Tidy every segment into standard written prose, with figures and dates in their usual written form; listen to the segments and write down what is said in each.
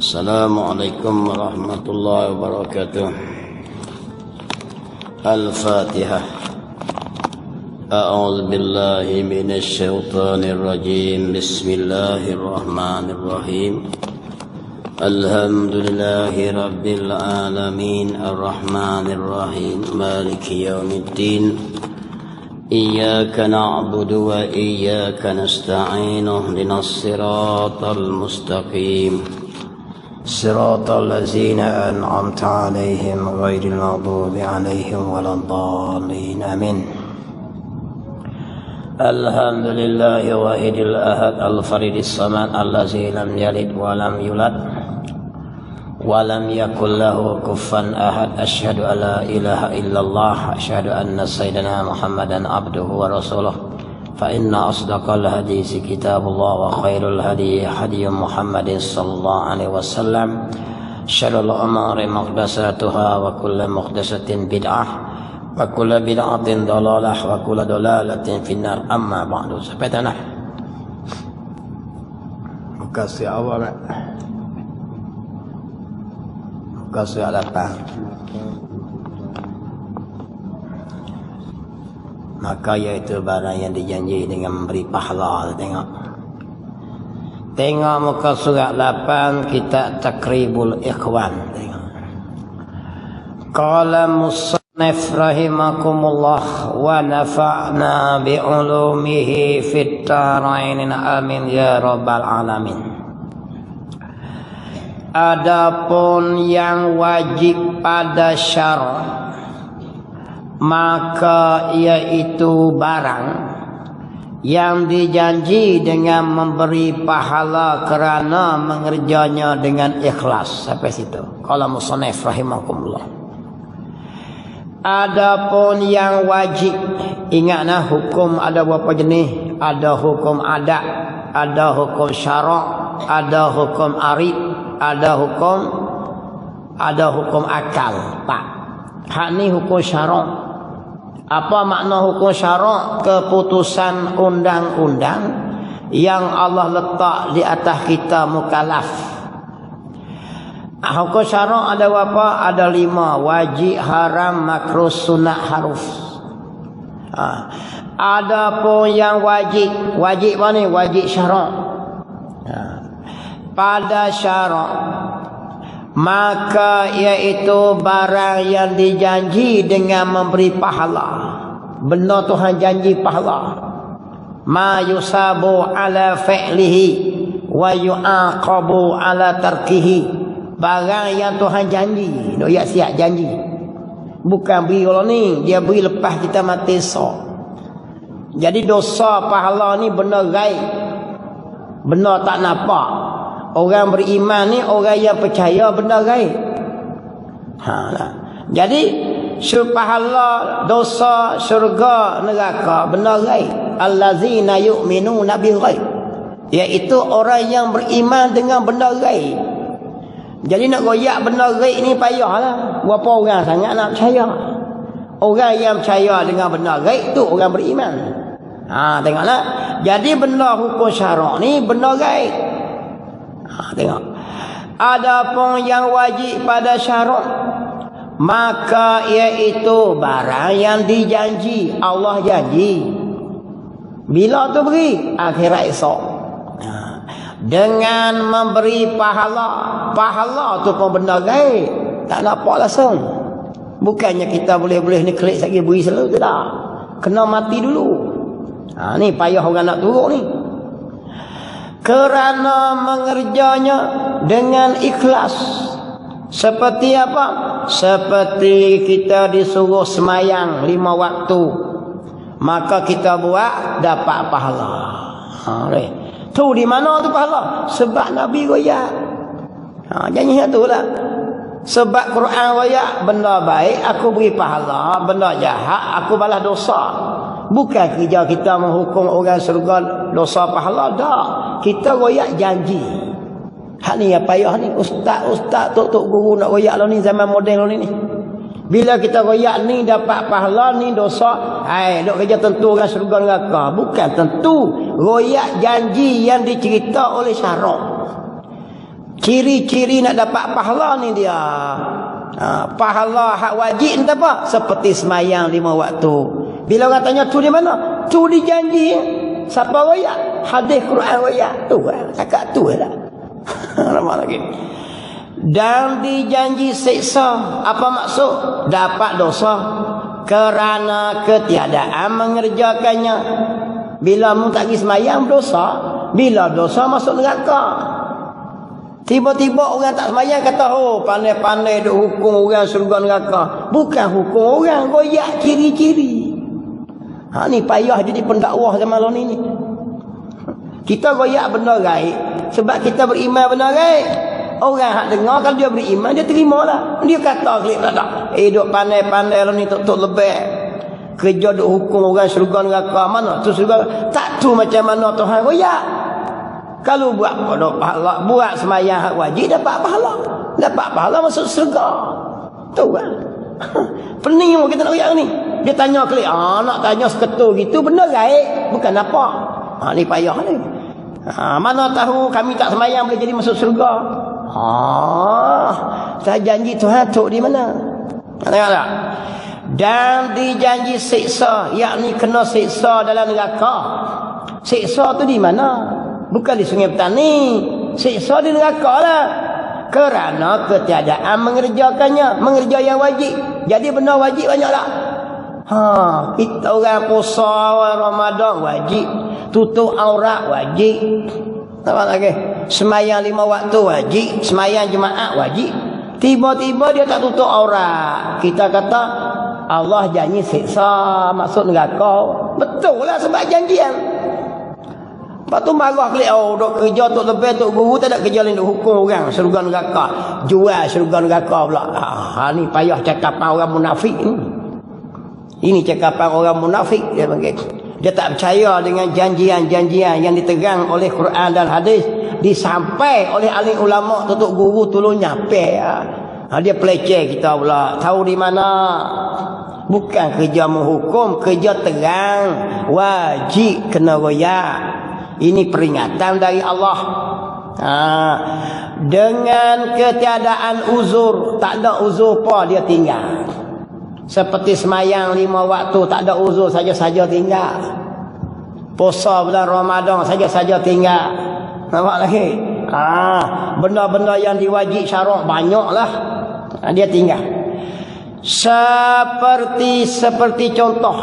Assalamualaikum warahmatullahi wabarakatuh. Al-Fatihah. A'udzu billahi minasy syaithanir rajim. Bismillahirrahmanirrahim. Alhamdulillahi rabbil alamin arrahmanir rahim maliki yaumiddin. Iyyaka na'budu wa iyyaka nasta'in ihdinas siratal mustaqim. صراط الذين أنعمت عليهم غير المغضوب عليهم ولا الضالين آمين. الحمد لله واحد الأحد الفرد الصمد الذي لم يلد ولم يولد ولم يكن له كفوا أحد. أشهد أن لا إله إلا الله. أشهد أن سيدنا محمدا عبده ورسوله. فإن أصدق الحديث كتاب الله وخير الهدي هدي محمد صلى الله عليه وسلم. شر الأمور محدثاتها وكل محدثة بدعة وكل بدعة ضلالة وكل ضلالة في النار. أما بعد. Sampai tanah. Makasih awal. Makasih datang. Maka iaitu barang yang dijanji dengan memberi pahala. Tengok muka surat 8 kitab Takribul Ikhwan. Qala musannif rahimakumullah wa nafa'na bi'ulumihi fit dharain amin ya rabbal alamin. Adapun yang wajib pada syara, maka yaitu barang yang dijanji dengan memberi pahala kerana mengerjanya dengan ikhlas. Sampai situ. Qala musannif rahimakumullah. Adapun yang wajib, ingatlah hukum ada berapa jenis? Ada hukum adat, ada hukum syarak, ada hukum arif, ada hukum akal. Tak. Hak ni hukum syarak. Apa makna hukum syarak? Keputusan undang-undang yang Allah letak di atas kita mukallaf. Hukum syarak ada apa? Ada 5. Wajib, haram, makruh, sunat, haruf. Ada pun yang wajib. Wajib mana? Wajib syarak. Pada syarak, maka iaitu barang yang dijanji dengan memberi pahala. Benda Tuhan janji pahala. Ma yusabu ala fi'lihi wa yu'aqabu ala tarkihi. Barang yang Tuhan janji, dia siap janji. Bukan beri kalau ni, dia beri lepas kita mati esok. Jadi dosa pahala ni benda gaib. Benda tak nampak. Orang beriman ni orang yang percaya benda gaib. Jadi pahala, dosa, syurga, neraka benda gaib. Allazina yu'minuna bil ghaib, iaitu orang yang beriman dengan benda gaib. Jadi nak royak benda gaib ni payahlah. Berapa orang sangat nak percaya? Orang yang percaya dengan benda gaib tu orang beriman. Tengoklah. Jadi benda hukum syarak ni benda gaib. Tengok. Adapun yang wajib pada syarak, maka iaitu barang yang dijanji. Allah janji. Bila tu beri? Akhirat esok. Dengan memberi pahala. Pahala tu pun benda gaib. Tak nampak langsung. Bukannya kita boleh-boleh ni klik lagi beri selalu. Tak. Kena mati dulu. Ni payah orang nak turun ni. Kerana mengerjanya dengan ikhlas. Seperti apa? Seperti kita disuruh semayang 5 waktu, maka kita buat dapat pahala. Tu di mana tu pahala? Sebab Nabi royak. Janji tu lah. Sebab Quran royak, benda baik aku beri pahala, benda jahat aku balas dosa. Bukan kerja kita menghukum orang surga dosa pahala. Tak. Kita royak janji. Hak ni yang payah ni. Ustaz, tok guru nak royak lah ni zaman moden lah ni. Bila kita royak ni dapat pahala, ni dosa, dok kerja tentu orang syurga neraka. Bukan tentu. Royak janji yang dicerita oleh syarak. Ciri-ciri nak dapat pahala ni dia. Pahala hak wajib ni apa? Seperti semayang 5 waktu. Bila orang tanya tu di mana? Tu di janji. Siapa royak? Hadis Quran royak. Tu kan. Cakap tu lah. Nama lagi. Dan dijanji siksa. Apa maksud? Dapat dosa kerana ketiadaan mengerjakannya. Bila mu tak pergi semayang dosa, bila dosa masuk neraka. Tiba-tiba orang tak semayang kata, oh pandai-pandai duk hukum orang syurga neraka. Bukan hukum orang, royak ciri-ciri. Ni payah jadi pendakwah zaman lalu ni. Kita royak benda gaib sebab kita beriman benda gaib. Orang hak dengar, kalau dia beriman, dia terima lah. Dia kata klik tak. Duk pandai-pandai lah ni tok lebih. Kerja duk hukum orang syurga neraka. Mana tu syurga? Tak tu macam mana Tuhan royak. Kalau buat pahala, buat semayang hak wajib, dapat pahala. Dapat pahala masuk syurga. Tu kan. Pening kita nak royak ni. Dia tanya klik, nak tanya seketul gitu, benda gaib. Bukan apa. Ni payah ni. Mana tahu kami tak semayang boleh jadi masuk syurga. Saya janji Tuhan tok di mana? Tengok tak? Dan dijanji siksa, yakni kena siksa dalam neraka. Siksa tu di mana? Bukan di Sungai Petani. Siksa di neraka lah. Kerana ketiadaan mengerjakannya, mengerja yang wajib. Jadi benda wajib banyak tak? Kita orang puasa Ramadan wajib, tutup aurat wajib. Apa lagi? Semayang 5 waktu wajib, semayang Jumaat wajib. Tiba-tiba dia tak tutup aurat. Kita kata Allah janji siksa masuk neraka. Betul lah sebab janjian. Lepas tu marah klik, duk kerja tok lebih tok guru, tak ada kerja lain duk hukum orang syurga neraka. Jual syurga neraka pula. Ni payah cakapan orang munafik ni. Ini cakapan orang munafik dia panggil. Dia tak percaya dengan janjian-janjian yang ditegang oleh Quran dan hadis, disampai oleh alim ulama, tutup guru tolong nyampai. Dia peleceh kita pula. Tahu di mana? Bukan kerja menghukum, kerja terang. Wajib kena royak. Ini peringatan dari Allah. Dengan ketiadaan uzur, tak ada uzur apa dia tinggal. Seperti semayang 5 waktu, tak ada uzur, saja-saja tinggal. Puasa bulan Ramadan, saja-saja tinggal. Nampak lagi? Benda-benda yang diwajib syarak banyaklah. Dia tinggal. Seperti contoh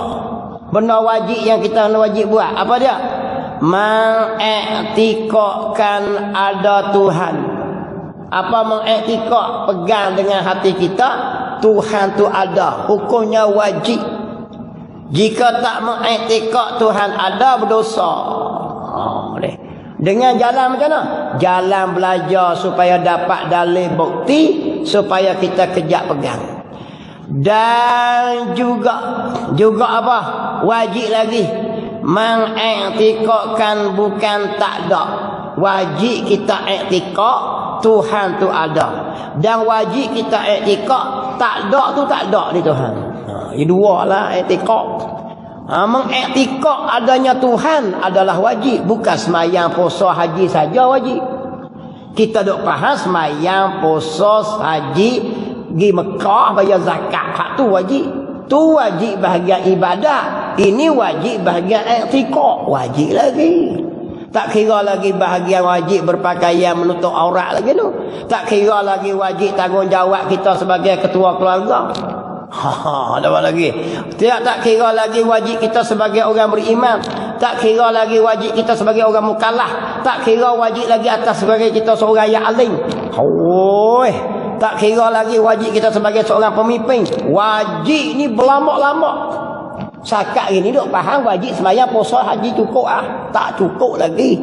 benda wajib yang kita wajib buat. Apa dia? Mengiktikadkan ada Tuhan. Apa mengiktikad? Pegang dengan hati kita, Tuhan tu ada, hukumnya wajib. Jika tak mengiktikad Tuhan ada, berdosa. Dengan jalan macam mana? Jalan belajar supaya dapat dalil bukti, supaya kita kejap pegang. Dan juga apa? Wajib lagi mengiktikadkan bukan tak ada. Wajib kita iktikad Tuhan tu ada. Dan wajib kita iktikad tak ada tu tak ada di Tuhan. Ini dua lah iktikad. Mengiktikad adanya Tuhan adalah wajib. Bukan semayang, puasa, haji saja wajib. Kita duk faham semayang, puasa, haji, pergi Mekah, bayar zakat. Hak tu wajib. Tu wajib bahagian ibadah. Ini wajib bahagian iktikad. Wajib lagi. Tak kira lagi bahagian wajib berpakaian menutup aurat lagi tu. Tak kira lagi wajib tanggungjawab kita sebagai ketua keluarga. Ada apa lagi? Tak kira lagi wajib kita sebagai orang beriman. Tak kira lagi wajib kita sebagai orang mukallaf. Tak kira wajib lagi atas sebagai kita seorang yang alim. Tak kira lagi wajib kita sebagai seorang pemimpin. Wajib ni berlambak-lambak. Sakat ini duk faham wajib sembahyang, puasa, haji cukup tak cukup lagi.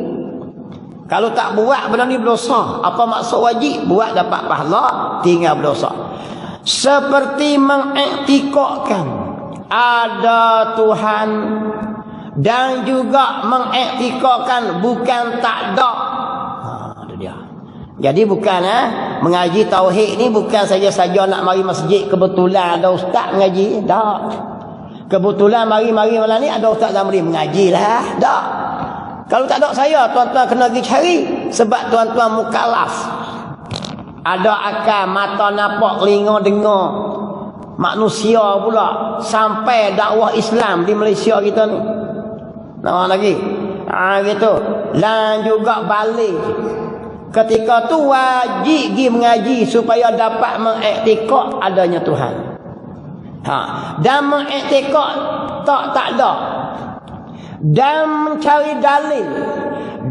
Kalau tak buat benda ni berdosa. Apa maksud wajib? Buat dapat pahala, tinggal berdosa. Seperti mengiktikadkan ada Tuhan dan juga mengiktikadkan bukan tak ada. Itu dia. Jadi bukan mengaji tauhid ni bukan saja-saja nak mari masjid kebetulan ada ustaz mengaji. Tak. Kebetulan mari-mari malam ni ada ustaz Zamri mengaji lah. Tak. Kalau tak ada saya, tuan-tuan kena pergi cari. Sebab tuan-tuan mukallaf. Ada akal, mata nampak, telinga dengar. Manusia pula. Sampai dakwah Islam di Malaysia kita ni. Nampak lagi? Gitu. Dan juga balik. Ketika tu wajib pergi mengaji supaya dapat mengiktikad adanya Tuhan. Dan mengiktikad tak ada. Dan mencari dalil.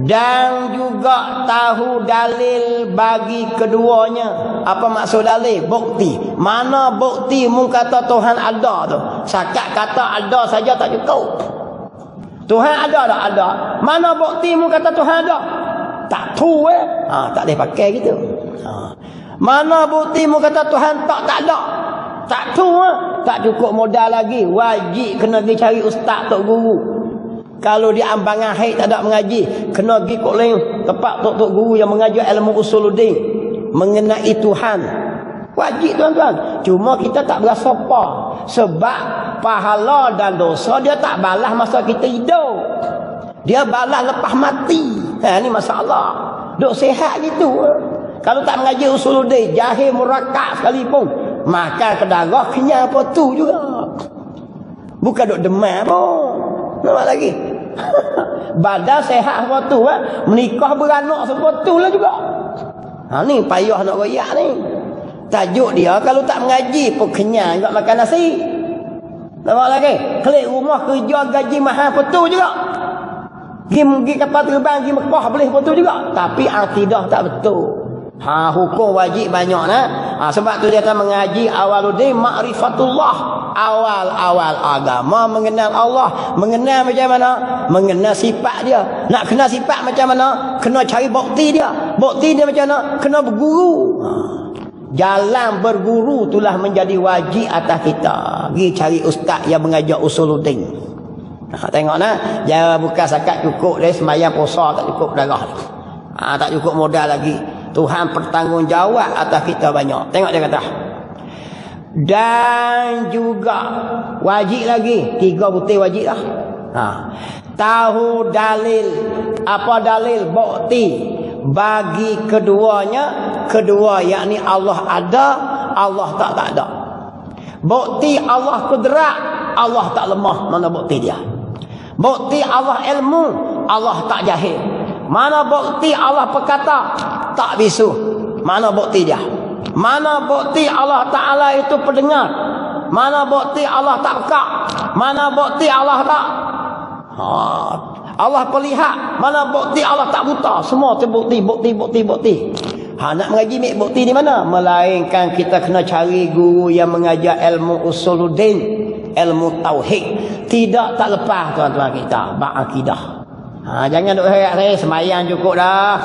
Dan juga tahu dalil bagi keduanya. Apa maksud dalil? Bukti. Mana bukti mu kata Tuhan ada tu? Sakat kata ada saja tak cukup. Tuhan ada tak? Ada. Mana bukti mu kata Tuhan ada? Tak tahu tak boleh pakai gitu. Mana bukti mu kata Tuhan tak ada? Tak tahu tak cukup modal lagi. Wajib kena pergi cari ustaz tok guru. Kalau di Ambangan Haid tak ada mengaji, kena pergi kok lain tempat tok guru yang mengajar ilmu usuluddin mengenai Tuhan. Wajib tuan-tuan. Cuma kita tak berasa apa. Sebab pahala dan dosa dia tak balas masa kita hidup. Dia balas lepas mati. Ni masalah. Duk sihat gitu. Kalau tak mengaji usuluddin, jahil murakkab sekalipun, makan ke darah kenyang apa tu juga. Bukan duk demam pun. Nampak lagi. Badan sehat apa tu menikah beranak seperti tu lah juga. Ni payah nak royak ni. Tajuk dia kalau tak mengaji pun kenyang juga makan nasi. Nampak lagi. Kelik rumah kerja gaji mahal apa tu juga. Pergi kapal terbang, pergi Mekah boleh betul juga. Tapi akidah tak betul. Hukum wajib banyak sebab tu dia kata mengaji awaludin ma'rifatullah. Awal-awal agama mengenal Allah. Mengenal macam mana? Mengenal sifat dia. Nak kenal sifat macam mana? Kena cari bukti dia. Bukti dia macam mana? Kena berguru. Jalan berguru itulah menjadi wajib atas kita. Pergi cari ustaz yang mengajar usuluddin. Tengok jangan bukan sakat cukup dari sembahyang puasa tak cukup darah. Tak cukup modal lagi. Tuhan bertanggungjawab atas kita banyak. Tengok dia kata. Dan juga wajib lagi 3 butir wajib lah. Tahu dalil. Apa dalil? Bukti bagi keduanya. Kedua yakni Allah ada, Allah tak ada. Bukti Allah kudrat, Allah tak lemah. Mana bukti dia? Bukti Allah ilmu, Allah tak jahil. Mana bukti Allah perkata, tak bisu. Mana bukti dia? Mana bukti Allah Ta'ala itu pendengar? Mana bukti Allah tak pekak? Mana bukti Allah tak Allah perlihat? Mana bukti Allah tak buta? Semua tu bukti. Nak mengaji bukti di mana? Melainkan kita kena cari guru yang mengajar ilmu usuluddin, ilmu tauhid. Tidak tak lepas tuan-tuan kita berakidah. Jangan duk harap saya sembahyang cukup dah.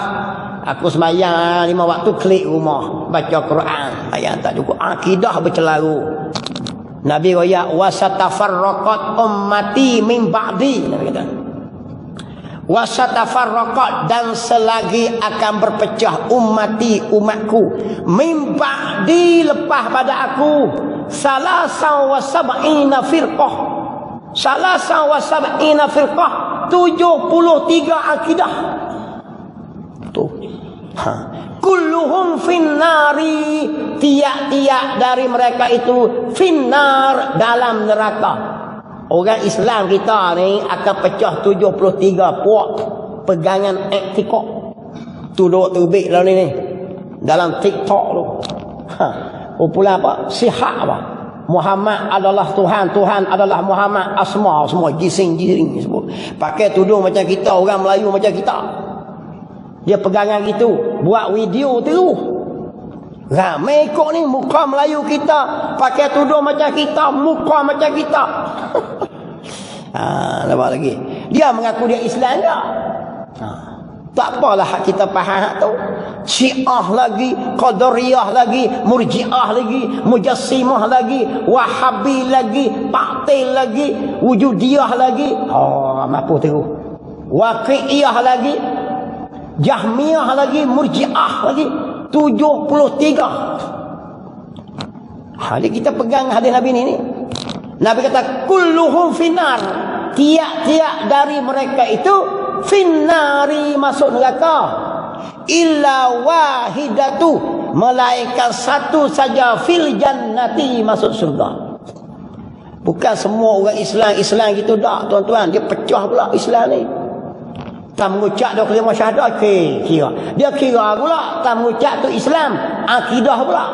Aku sembahyang 5 waktu klik rumah baca Quran. Ayat tak cukup. Akidah bercelaru. Nabi royak wasatafarraqat ummati min ba'di. Nabi kata wasatafarraqat, dan selagi akan berpecah umatku min ba'di, lepas pada aku, salasan wa sab'ina firqah. Salasan wa sab'ina firqah, 73 akidah. Tu. Kulluhum finnari, tiap-tiap dari mereka itu finnar, dalam neraka. Orang Islam kita ni akan pecah 73 puak pegangan iktikad. Tu duk terbit lah ni dalam TikTok tu. Pula apa? Sihat apa? Muhammad adalah Tuhan, Tuhan adalah Muhammad, asma semua gising-gising semua. Pakai tudung macam kita, orang Melayu macam kita. Dia pegangan gitu, buat video tu. Ramai ikut ni, muka Melayu kita, pakai tudung macam kita, muka macam kita. Nampak lagi. Dia mengaku dia Islam tak? Tak apalah kita faham tu. Syiah lagi, Qadariyah lagi, Murji'ah lagi, Mujassimah lagi, Wahabi lagi, Ta'til lagi, Wujudiyah lagi. Mampu terus. Waqi'iyah lagi. Jahmiyah lagi, Murji'ah lagi, 73. Jadi kita pegang hadis Nabi ni. Nabi kata kulluhum finnar. Tiap-tiap dari mereka itu finnari, masuk neraka. Illa wahidatu, melainkan satu saja fil jannati, masuk surga. Bukan semua orang Islam gitu dah tuan-tuan. Dia pecah pula Islam ni. Tak mengucap dia kelima syahadat kira. Dia kira pula tak mengucap tu Islam, akidah pula.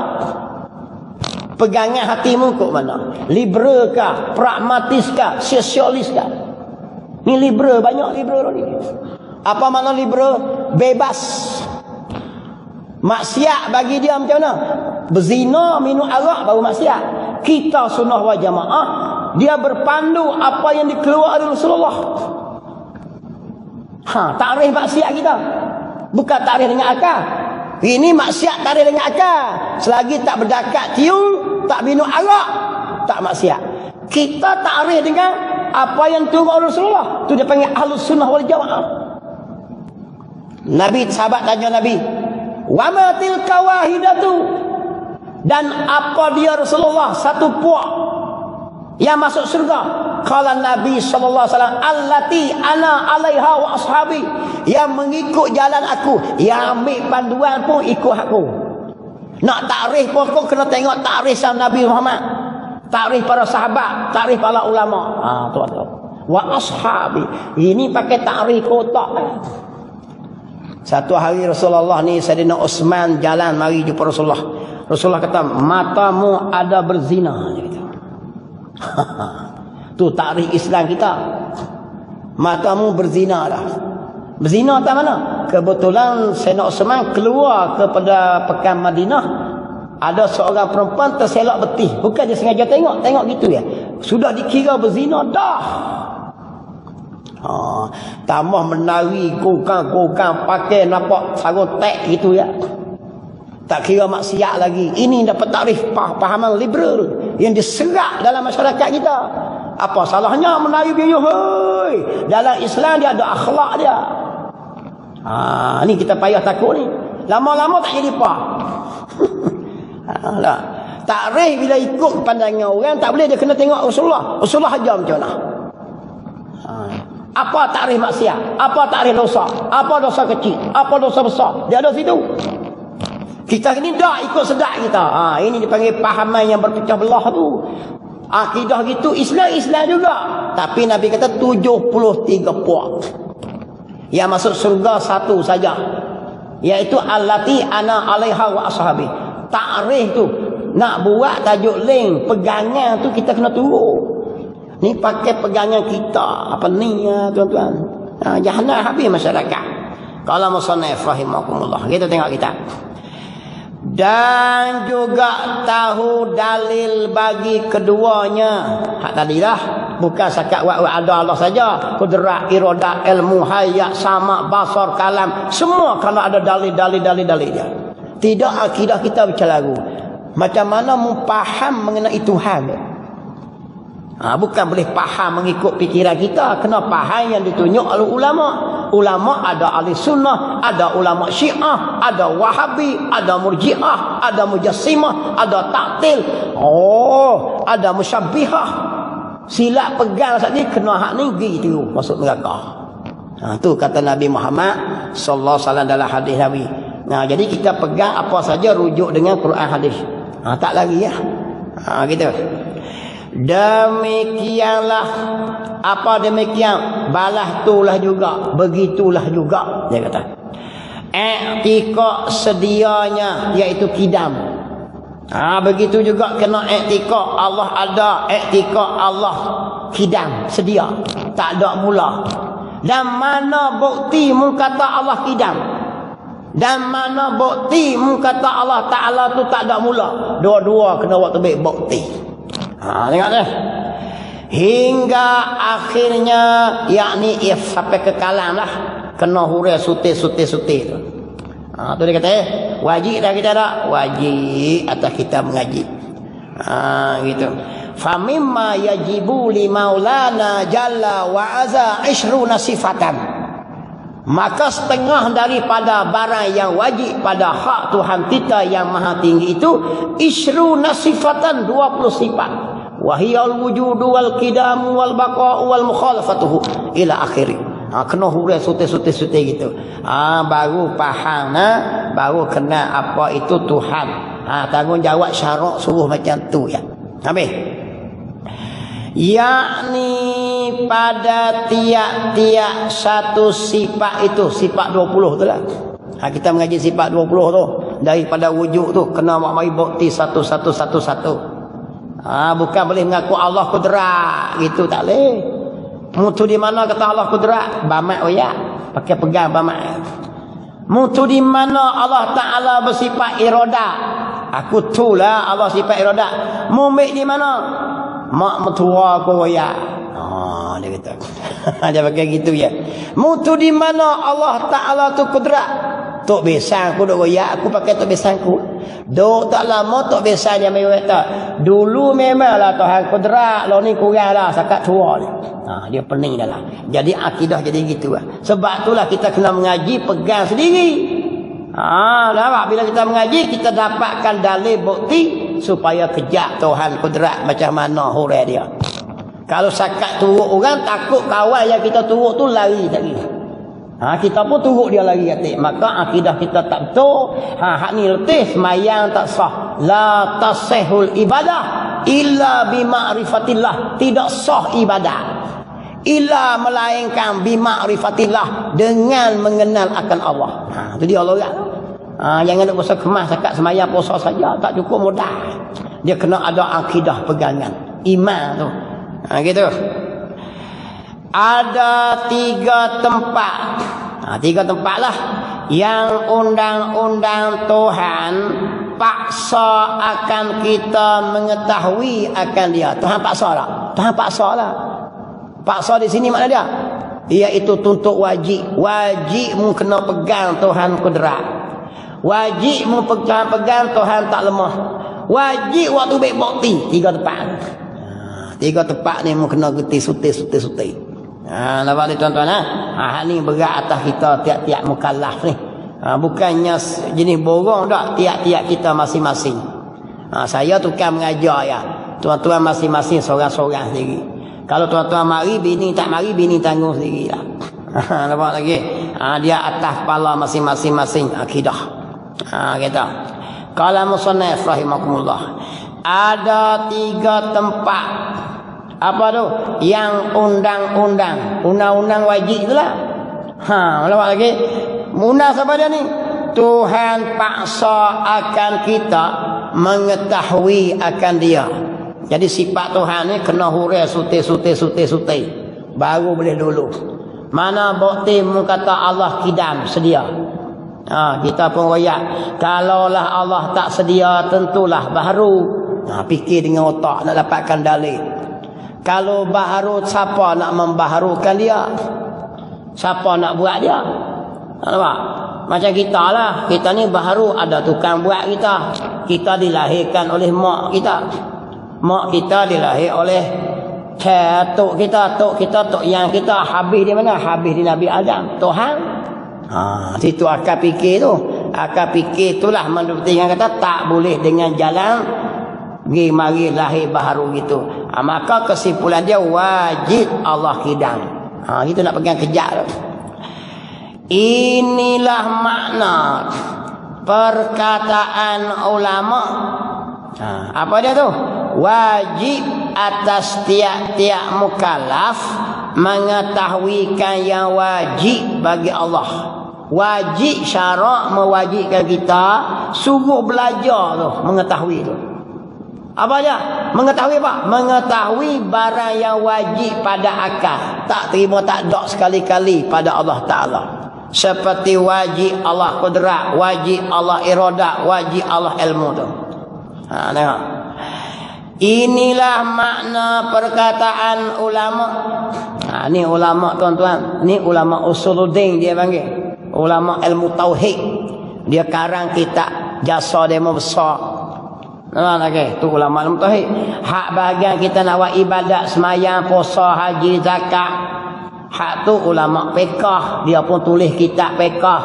Pegangan hatimu kok mana? Liberal kah? Pragmatis kah? Sosialis kah? Ni liberal, banyak liberal ni. Apa makna liberal? Bebas. Maksiat bagi dia macam mana? Berzina, minum arak baru maksiat. Kita sunnah wal jamaah, dia berpandu apa yang dikeluarkan Rasulullah. Takrif maksiat kita. Bukan takrif dengan akal. Ini maksiat takrif dengan akal. Selagi tak berdakat tiung, tak minum arak, tak maksiat. Kita takrif dengan apa yang turun Rasulullah. Tu dia panggil ahlus sunnah wal jamaah. Nabi, sahabat tanya Nabi, wa ma tilka wahidatu, dan apa dia Rasulullah satu puak yang masuk surga? Kala Nabi sallallahu alaihi wasallam, allati ana alaiha wa ashabi, yang mengikut jalan aku, yang ambil panduan pun ikut aku. Nak takrif pun kau kena tengok takrif Nabi Muhammad, takrif para sahabat, takrif para ulama. Tuan-tuan. Wa ashabi, ini pakai takrif kotak. Satu hari Rasulullah ni, Sayyidina Utsman jalan mari jumpa Rasulullah. Rasulullah kata, matamu ada berzina. Dia kata. Tu takrif Islam kita. Matamu berzina dah. Berzina tak mana? Kebetulan Sayyidina Utsman keluar kepada pekan Madinah. Ada seorang perempuan terselak betih. Bukan dia sengaja tengok gitu ya. Sudah dikira berzina dah. Tambah menari, gokang pakai nampak sarung tek gitu ya. Tak kira maksiat lagi. Ini dapat takrif pahaman liberal yang diserak dalam masyarakat kita. Apa salahnya menari biaya? Dalam Islam dia ada akhlak dia. Ni kita payah takut ni. Lama-lama tak jadi apa. Takrif bila ikut pandangan orang tak boleh, dia kena tengok Rasulullah. Rasulullah ajar macam mana? Apa takrif maksiat? Apa takrif dosa? Apa dosa kecil? Apa dosa besar? Dia ada situ. Kita ini dah ikut sedak kita. Ini dipanggil pahaman yang berpecah belah tu. Akidah gitu Islam juga. Tapi Nabi kata 73 puak. Yang masuk surga satu saja, iaitu allati ana alaiha wa ashabi. Takrif tu nak buat tajuk lain, pegangan tu kita kena turun. Ni pakai pegangan kita. Apa ni ya tuan-tuan? Jahannam habis masyarakat. Qala musannif rahimakumullah. Kita tengok kita. Dan juga tahu dalil bagi keduanya. Hak tadilah bukan sakat wa ada Allah saja. Kudrat, iradah, ilmu, hayat, sama, basar, kalam, semua kalau ada dalil dia. Tidak akidah kita bercelaru. Macam mana mempaham mengenai Tuhan? Bukan boleh faham mengikut fikiran kita, kena faham yang ditunjuk oleh ulama. Ulama ada ahli sunnah, ada ulama syiah, ada wahabi, ada murji'ah, ada mujassimah, ada ta'til, ada musyabbihah. Sila pegang saat ni, kena hak ni gitu masuk neraka. Tu kata Nabi Muhammad sallallahu alaihi wasallam dalam hadis Nabi. Jadi kita pegang apa saja rujuk dengan Quran hadis. Tak lagi ya. Gitu. Demikianlah. Apa demikian? Balah itulah juga, begitulah juga, dia kata. I'tiqad sedianya, iaitu kidam. Begitu juga kena i'tiqad Allah ada, i'tiqad Allah kidam, sedia, tak ada mula. Dan mana bukti mu kata Allah kidam? Dan mana bukti mu kata Allah Ta'ala tu tak ada mula? Dua-dua kena waktu baik bukti. Tengok dah. Hingga akhirnya, yakni sampai ke kalam lah, kena hurai sutir tu. Tu dia kata wajib dah kita dah, wajib atas kita mengaji. Gitu. Fa mimma yajibu li maulana jalla wa azza 20 sifatan. Maka setengah daripada barang yang wajib pada hak Tuhan kita yang maha tinggi itu isyruna sifatan, 20 sifat. Wahiyal wujudu wal qidamu wal baqa'u wal mukhalafatuhu ila akhiri. Kena hurai sute gitu. Baru faham, baru kenal apa itu Tuhan. Tanggungjawab syarak suruh macam tu ya. Habis. Yakni pada tiap-tiap satu sifat itu, sifat 20 tu lah. Kita mengaji sifat 20 tu, daripada wujud tu kena mari bukti satu. Bukan boleh mengaku Allah kudrat gitu, tak boleh. Mutu di mana kata Allah kudrat? Bamat oyak, pakai pegang bamat. Mutu di mana Allah Taala bersifat iradah? Aku tu lah Allah sifat iradah. Mumik di mana? Mak mertua aku ya. Dia kata. Dia pakai gitu ya. Mutu di mana Allah Taala tu kudrat? Tok besang aku duk royak, aku pakai tok besangku. Duk tak lama tok besang dia mai kata. Dulu memanglah Tuhan kudrat, lo ni kurang dah sakat tua ni. Dia pening dah lah. Jadi akidah jadi gitu lah. Sebab itulah kita kena mengaji pegang sendiri. Nampak bila kita mengaji kita dapatkan dalil bukti supaya kejap Tuhan kudrat macam mana hurai dia. Kalau sakat turut orang takut kawan yang kita turut tu lari tadi. Kita pun turut dia lari kata. Maka akidah kita tak betul. Hak ni letih semayang tak sah. La tasihul ibadah illa bima'rifatillah. Tidak sah ibadah illa melainkan bima'rifatillah, dengan mengenal akan Allah. Itu dia Allah. Jangan nak puasa kemas sakat semayang puasa saja, tak cukup mudah. Dia kena ada akidah pegangan, iman tu. Gitu. Ada 3 tempat. 3 tempat lah yang undang-undang Tuhan paksa akan kita mengetahui akan dia. Tuhan paksa tak? Tuhan paksa lah. Paksa di sini makna dia iaitu tuntut wajib. Wajib mu kena pegang Tuhan kudrat. Wajib mu pegang Tuhan tak lemah. Wajib waktu baik bukti 3 tempat. 3 tempat ni mu kena gerti suti. Nampak ni tuan-tuan ni berat atas kita tiap-tiap mukallaf ni. Bukannya jenis borong dak, tiap-tiap kita masing-masing. Saya tukang mengajar ya. Tuan-tuan masing-masing seorang-seorang sendiri. Kalau tuan-tuan mari, bini tak mari, bini tanggung sendiri lah. Nampak lagi? Dia atas kepala masing-masing akidah. Kita. Kalau musannaf rahimakumullah, ada 3 tempat. Apa tu? Yang undang-undang wajib itulah. Nampak lagi? Undang siapa dia ni? Tuhan paksa akan kita mengetahui akan dia. Jadi sifat Tuhan ni kena hurai suti. Baru boleh dulu. Mana bukti mu kata Allah kidam sedia. Kita pun royak. Kalaulah Allah tak sedia tentulah baharu. Fikir dengan otak nak dapatkan dalil. Kalau baharu siapa nak membaharukan dia? Siapa nak buat dia? Nampak? Macam kita lah. Kita ni baharu ada tukang buat kita. Kita dilahirkan oleh mak kita. Mak kita dilahir oleh tok kita, tok yang kita. Habis di mana? Habis di Nabi Adam. Tuhan. Situ akal fikir tu. Akal fikir itulah menurut yang kata tak boleh dengan jalan pergi mari lahir baharu gitu. Maka kesimpulan dia wajib Allah kidam. Itu nak pegang kejap tu. Inilah makna perkataan ulama. Apa dia tu? Wajib atas tiap-tiap mukallaf mengetahuikan yang wajib bagi Allah. Wajib syarak mewajibkan kita suruh belajar tu, mengetahui tu. Apa dia? Mengetahui apa? Mengetahui barang yang wajib pada akal. Tak terima tak dok sekali-kali pada Allah Ta'ala. Seperti wajib Allah kudrat, wajib Allah iradah, wajib Allah ilmu tu. Tengok. Inilah makna perkataan ulama. Ni ulama tuan-tuan. Ni ulama usuluddin dia panggil. Ulama ilmu tauhid. Dia karang kitab jasa demo besar. Lagi tu ulama ilmu tauhid. Hak bahagian kita nak buat ibadat semayang, puasa, haji, zakat. Hak tu ulama fiqh, dia pun tulis kitab fiqh.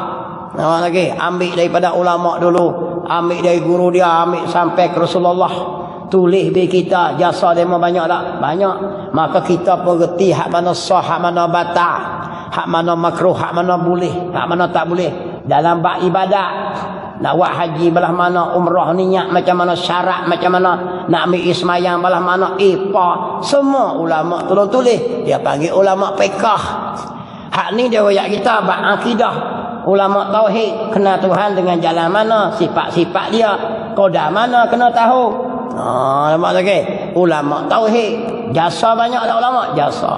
Nampak lagi, ambil daripada ulama dulu, ambil dari guru dia, ambil sampai ke Rasulullah. Tulis bi kita, jasa dia banyak tak? Banyak. Maka kita pun reti hak mana sah, hak mana batal, hak mana makruh, hak mana boleh, hak mana tak boleh dalam bab ibadat. Nak buat haji belah mana, umrah niat macam mana, syarat macam mana, nak ambil ismayang belah mana, apa semua ulama tolong tulis. Dia panggil ulama fiqh. Hak ni dia royak kita bab akidah. Ulama tauhid, kenal Tuhan dengan jalan mana, sifat-sifat dia, qadar mana kena tahu. Nampak lagi. Ulama tauhid, jasa banyak tak ulama? Jasa.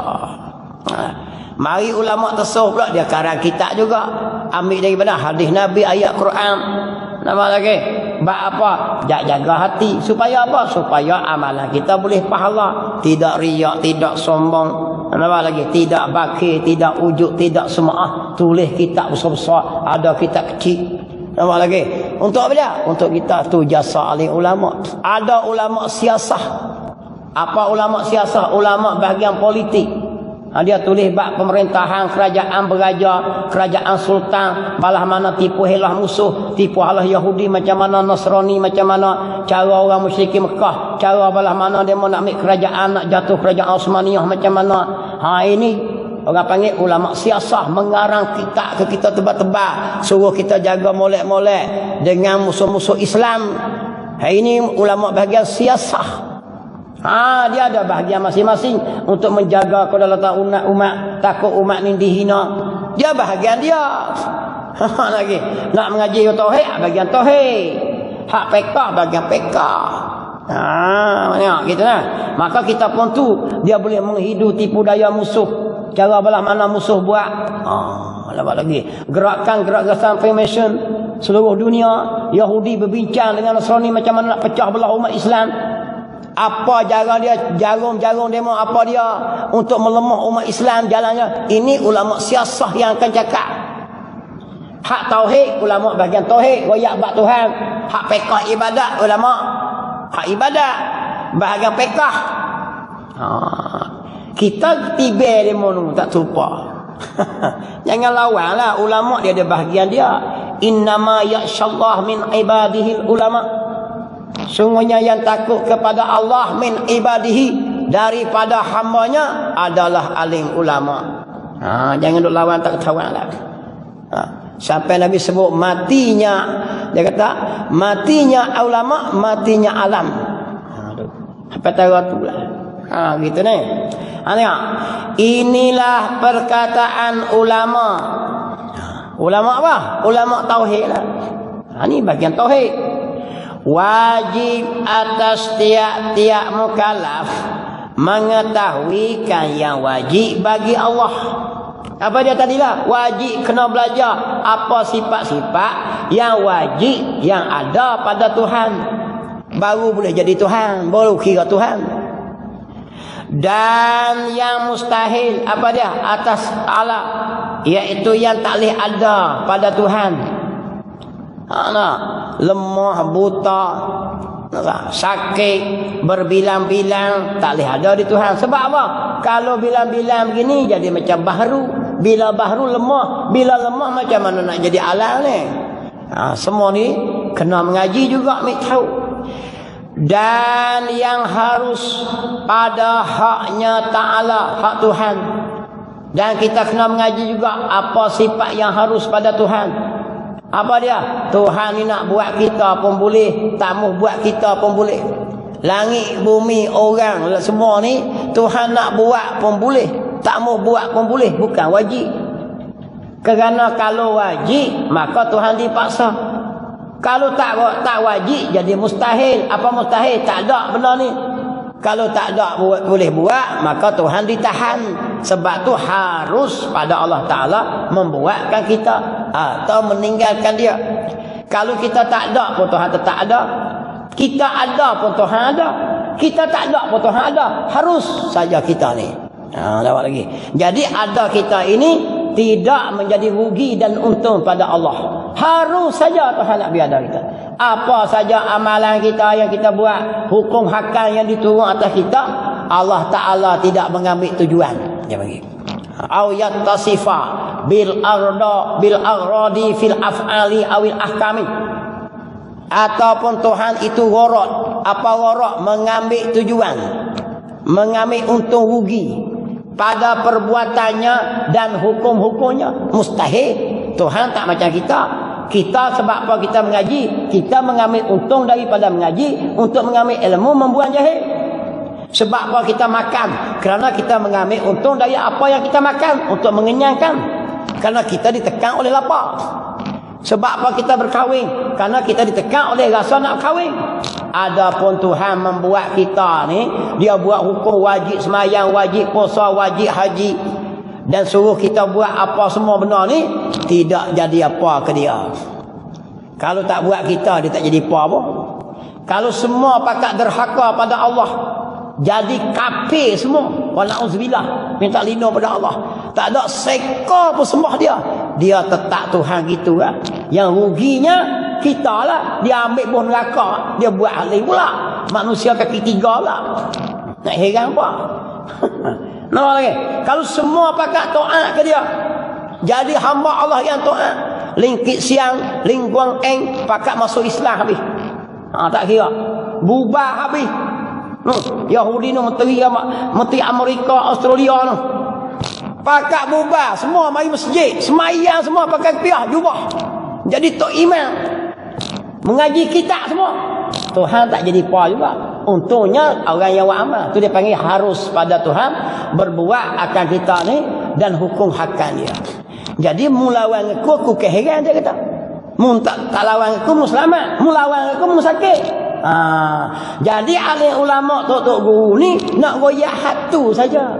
Mari ulama tasawuf pula, dia karang kitab juga, ambil daripada hadis Nabi, ayat Quran. Nampak lagi. Bab apa? Jaga hati. Supaya apa? Supaya amalan kita boleh pahala. Tidak riak, tidak sombong. Nampak lagi. Tidak bakir, tidak ujuk, tidak semaah. Tulis kitab besar-besar, ada kitab kecil. Nampak lagi. Untuk apa dia? Untuk kita tu jasa ahli ulama. Ada ulama siasah. Apa ulama siasah? Ulama bahagian politik. Dia tulis bab pemerintahan, kerajaan beraja, kerajaan sultan, balah mana tipu helah musuh, tipu halah Yahudi macam mana, Nasrani macam mana, cara orang musyrik Mekah, cara balah mana dia mau nak ambil kerajaan, nak jatuh kerajaan Osmaniyah macam mana. Ini orang panggil ulama siasah, mengarang kitab ke kita tebal-tebal, suruh kita jaga molek-molek dengan musuh-musuh Islam. Ini ulama bahagian siasah. Dia ada bahagian masing-masing untuk menjaga kedaulatan umat, takut umat ni dihina. Dia bahagian dia. Lagi nak mengaji tauhid, bahagian tauhid. Hak fiqh, bahagian fiqh. Banyak gitu lah. Maka kita pun tu dia boleh menghidu tipu daya musuh. Cara belah mana musuh buat. Nampak lagi. Gerakan Freemason seluruh dunia, Yahudi berbincang dengan Nasrani macam mana nak pecah belah umat Islam. Apa jalan dia, jarum-jarum demo apa dia untuk melemah umat Islam jalannya. Ini ulama siasah yang akan cakap. Hak tauhid, ulama bahagian tauhid, royak bab Tuhan. Hak fiqh ibadat, ulama hak ibadat, bahagian fiqh. Kita tiba demo tak lupa. Jangan lawanlah ulama, dia ada bahagian dia. Innama yakhshallah min ibadihil ulama. Sungguhnya yang takut kepada Allah min ibadihi, daripada hambanya adalah alim ulama. Jangan duk lawan tak ketahuan lah. Sampai Nabi sebut matinya, dia kata matinya ulama, matinya alam. Apa tahu tu lah. Gitu ni. Tengok. Inilah perkataan ulama. Ulama apa? Ulama tauhid lah. Ini bagian tauhid. Wajib atas tiap-tiap mukallaf mengetahui kan yang wajib bagi Allah. Apa dia tadilah? Wajib kena belajar apa sifat-sifat yang wajib yang ada pada Tuhan. Baru boleh jadi Tuhan, baru kira Tuhan. Dan yang mustahil apa dia? Atas Allah, iaitu yang tak boleh ada pada Tuhan. Lemah, buta, sakit, berbilang-bilang, tak boleh ada di Tuhan. Sebab apa? Kalau bilang-bilang begini jadi macam bahru. Bila bahru lemah, bila lemah macam mana nak jadi alam ni? Semua ni kena mengaji juga, ambil tahu. Dan yang harus pada haknya Ta'ala, hak Tuhan. Dan kita kena mengaji juga apa sifat yang harus pada Tuhan. Apa dia? Tuhan ni nak buat kita pun boleh, tak mau buat kita pun boleh. Langit, bumi, orang, semua ni Tuhan nak buat pun boleh, tak mau buat pun boleh, bukan wajib. Kerana kalau wajib, maka Tuhan dipaksa. Kalau tak wajib, jadi mustahil. Apa mustahil? Tak ada benda ni. Kalau tak ada boleh buat, maka Tuhan ditahan. Sebab tu harus pada Allah Ta'ala membuatkan kita atau meninggalkan dia. Kalau kita tak ada pun Tuhan tetap ada. Kita ada pun Tuhan ada. Kita tak ada pun Tuhan ada. Harus saja kita ni. Dapat lagi. Jadi ada kita ini tidak menjadi rugi dan untung pada Allah. Harus saja Tuhan nak biar kita. Apa saja amalan kita yang kita buat, hukum hakam yang diturun atas kita, Allah Ta'ala tidak mengambil tujuan. Dia bagi. au yattasifa bil aghradi fil af'ali awil ahkami, ataupun Tuhan itu gharad. Apa gharad? Mengambil tujuan, mengambil untung rugi pada perbuatannya dan hukum-hukumnya. Mustahil. Tuhan tak macam kita. Kita sebab apa kita mengaji? Kita mengambil untung daripada mengaji untuk mengambil ilmu, membuang jahil. Sebab apa kita makan? Kerana kita mengambil untung dari apa yang kita makan untuk mengenyangkan. Kerana kita ditekan oleh lapar. Sebab apa kita berkahwin? Kerana kita ditekan oleh rasa nak kahwin. Adapun Tuhan membuat kita ni, dia buat hukum wajib semayang, wajib puasa, wajib haji, dan suruh kita buat apa semua benda ni, tidak jadi apa ke dia. Kalau tak buat kita, dia tak jadi apa. Kalau semua pakat derhaka pada Allah, jadi kafir semua, wa na'udzubillah, minta lindung pada Allah, tak ada seka pun sembah dia, dia tetap Tuhan gitu kan. Yang ruginya kita lah, dia ambil buah neraka, dia buat alih pula, manusia kaki tiga lah. Nak heran apa? Nah lagi, kalau semua pakat taat ke dia, jadi hamba Allah yang taat. Lingkit siang, lingkuang eng, pakat masuk Islam habis. Tak kira, bubar habis. Yahudi ni menteri Amerika, Australia ni, pakat bubar, semua mari masjid, semayang semua pakai kopiah, jubah. Jadi tok iman, mengaji kitab semua. Tuhan tak jadi apa juga. Untungnya orang yang beramal tu dia panggil harus pada Tuhan berbuat akan kita ni dan hukum hakkan dia. Jadi mulawan aku keheran dia kata. Mun tak lawan aku mu selamat, mulawan aku mu sakit. Jadi alim ulama tok-tok guru ni nak goyak hatu saja.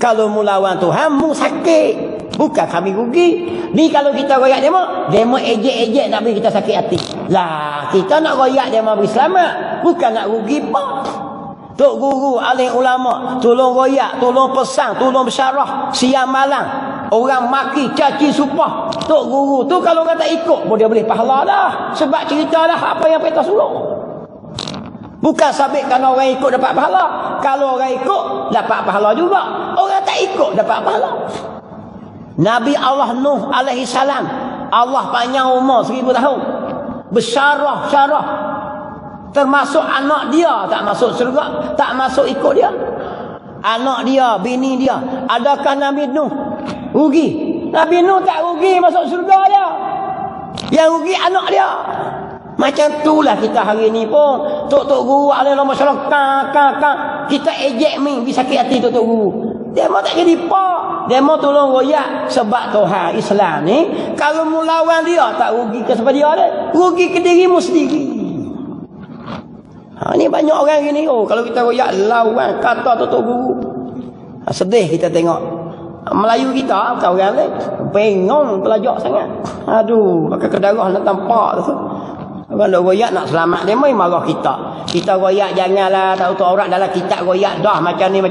Kalau mulawan Tuhan mu sakit, bukan kami rugi. Ni kalau kita goyak demo ejek-ejek nak bagi kita sakit hati. Lah, kita nak goyak demo bagi selamat, bukan nak rugi apa. Tok guru, alim ulama, tolong goyak, tolong pesang, tolong bersyarah siang malam. Orang maki, caci supah. Tok guru tu kalau orang tak ikut pun dia boleh pahala dah. Sebab ceritalah apa yang kita suruh. Bukan sabit kerana orang ikut dapat pahala. Kalau orang ikut dapat pahala juga. Orang tak ikut dapat pahala. Nabi Allah Nuh alaihi salam, Allah panjang umur 1000 tahun, bersyarah, termasuk anak dia tak masuk syurga, tak masuk ikut dia. Anak dia, bini dia. Adakah Nabi Nuh rugi? Nabi Nuh tak rugi masuk syurga dia. Yang rugi anak dia. Macam itulah kita hari ni pun. Tok-tok guru alim masyarakat kita ejek mi bisa sakit hati tok-tok guru. Dia mau tak jadi apa? Dia mau tolong royak sebab Tuhan Islam ni kalau melawan dia tak rugi ke sebab dia ada, rugi ke dirimu sendiri. Ni banyak orang gini. Kalau kita royak lawan kata tok-tok guru, sedih kita tengok. Melayu kita bukan orang lain, bengong pelajar sangat. Aduh, pakai kedarah nak tampak tu. Orang nak royak nak selamat dia mai marah kita. Kita royak janganlah tak tahu orang dalam kitab royak dah macam ni.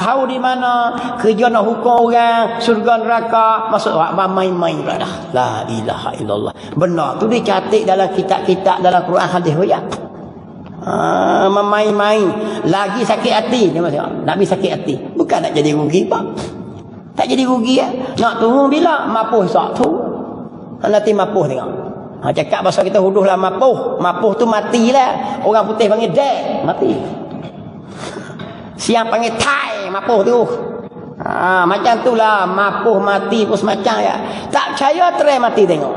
Tahu di mana kerja nak hukum orang surga neraka, masuk main-main pula dah. La ilaha illallah. Benar tu dicatat dalam kitab-kitab dalam Quran hadis royak. Main-main lagi sakit hati dia masuk. Nabi sakit hati. Bukan nak jadi rugi pak. Tak jadi rugi ya. Nak tunggu bila mapuh sak tu. Nanti mapuh tengok. Cakap bahasa kita huduhlah mapuh. Mapuh tu matilah. Orang putih panggil dead, mati. Siang panggil tai mapuh tu. Macam tu lah mapuh mati pun semacam ya. Tak percaya try mati tengok.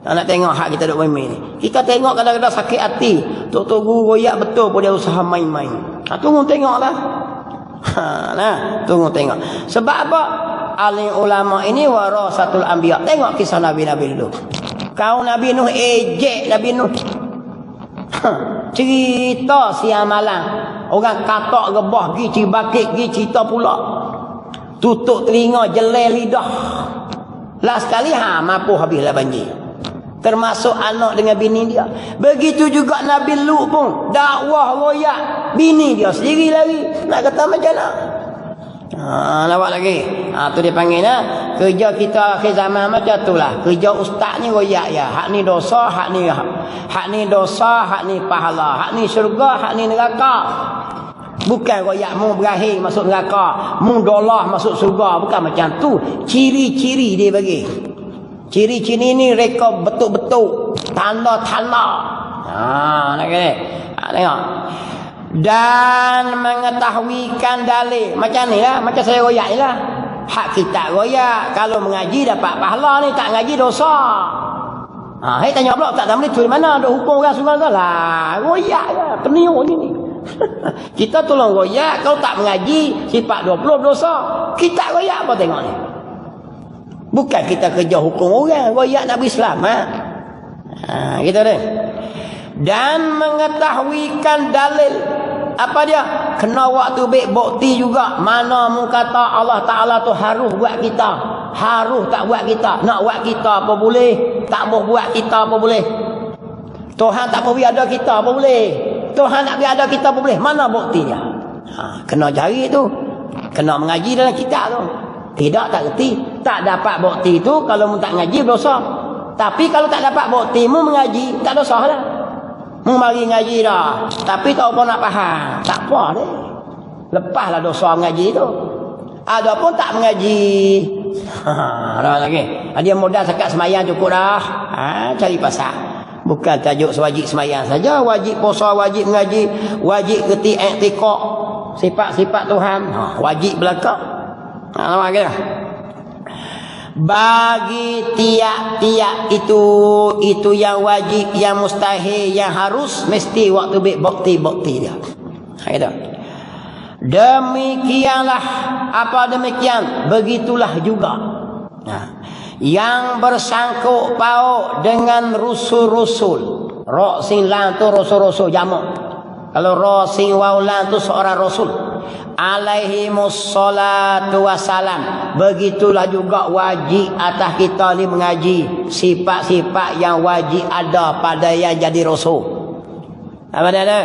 Nak tengok hak kita duk main-main ni. Kita tengok kadang-kadang sakit hati. Tok-tok guru royak betul pun dia usaha main-main. Tunggu tengoklah. Nah, tunggu tengok. Sebab apa? Alim ulama ini warasatul anbiya. Tengok kisah Nabi-Nabi dulu. Kau Nabi Nuh ejek Nabi Nuh. Cerita siang malam. Orang katak rebah gi cibakit gi cerita pula. Tutup telinga jelai lidah. Last sekali mampu habislah banjir. Termasuk anak dengan bini dia. Begitu juga Nabi Lut pun dakwah royak bini dia sendiri lagi. Nak kata macam mana? Lawak lagi. Tu dia panggil kerja kita akhir zaman macam itulah. Kerja ustaz ni royak ya. Hak ni dosa, hak ni dosa, hak ni pahala, hak ni syurga, hak ni neraka. Bukan royak mu berakhir masuk neraka, mu dolah masuk surga, bukan macam tu. Ciri-ciri dia bagi. Ciri-ciri ni reka betul-betul, tanda-tanda. Nak kata. Tengok. Dan mengetahuikan dalil. Macam ni lah, macam saya royak ni lah. Hak kita royak, kalau mengaji dapat pahala ni, tak ngaji dosa. Saya tanya pula, tak tahu tu di mana ada hukum orang sungai tu lah. Royak lah, peniuk ni. Kita tolong royak, kalau tak mengaji sifat 20 dosa. Kita royak apa tengok ni. Bukan kita kerja hukum orang, royak nak berislam gitu deh. Dan mengetahuikan dalil. Apa dia? Kena waktu baik bukti juga. Mana mu kata Allah Ta'ala tu harus buat kita, harus tak buat kita. Nak buat kita apa boleh, tak mau buat kita apa boleh. Tuhan tak mau biar ada kita apa boleh, Tuhan nak biar ada kita apa boleh. Mana buktinya? Kena cari tu. Kena mengaji dalam kitab tu. Tidak tak reti. Tak dapat bukti tu, kalau mu tak ngaji berdosa. Tapi kalau tak dapat bukti mu mengaji, tak dosa lah. Mu mari ngaji dah, tapi tak apa nak faham, tak apa deh. Lepaslah dosa mengaji tu. Ada pun tak mengaji. Dah lagi. Dia modal sekat semayang cukup dah. Cari pasal. Bukan tajuk sewajib semayang saja, wajib puasa, wajib mengaji, wajib kerti i'tikad sifat-sifat Tuhan. Wajib belaka. Nampak ke? Bagi tiap-tiap itu yang wajib, yang mustahil, yang harus, mesti waktu bukti-bukti dia. Gitu. Demikianlah, apa demikian, begitulah juga. Yang bersangkut paut dengan rusul-rusul. Ra sin lam tu rasul-rasul jamak. Kalau ra sin waw lam tu seorang rasul. Alaihimus salatu wassalam. Begitulah juga wajib atas kita ni mengaji sifat-sifat yang wajib ada pada yang jadi rasul. Apa dia ada?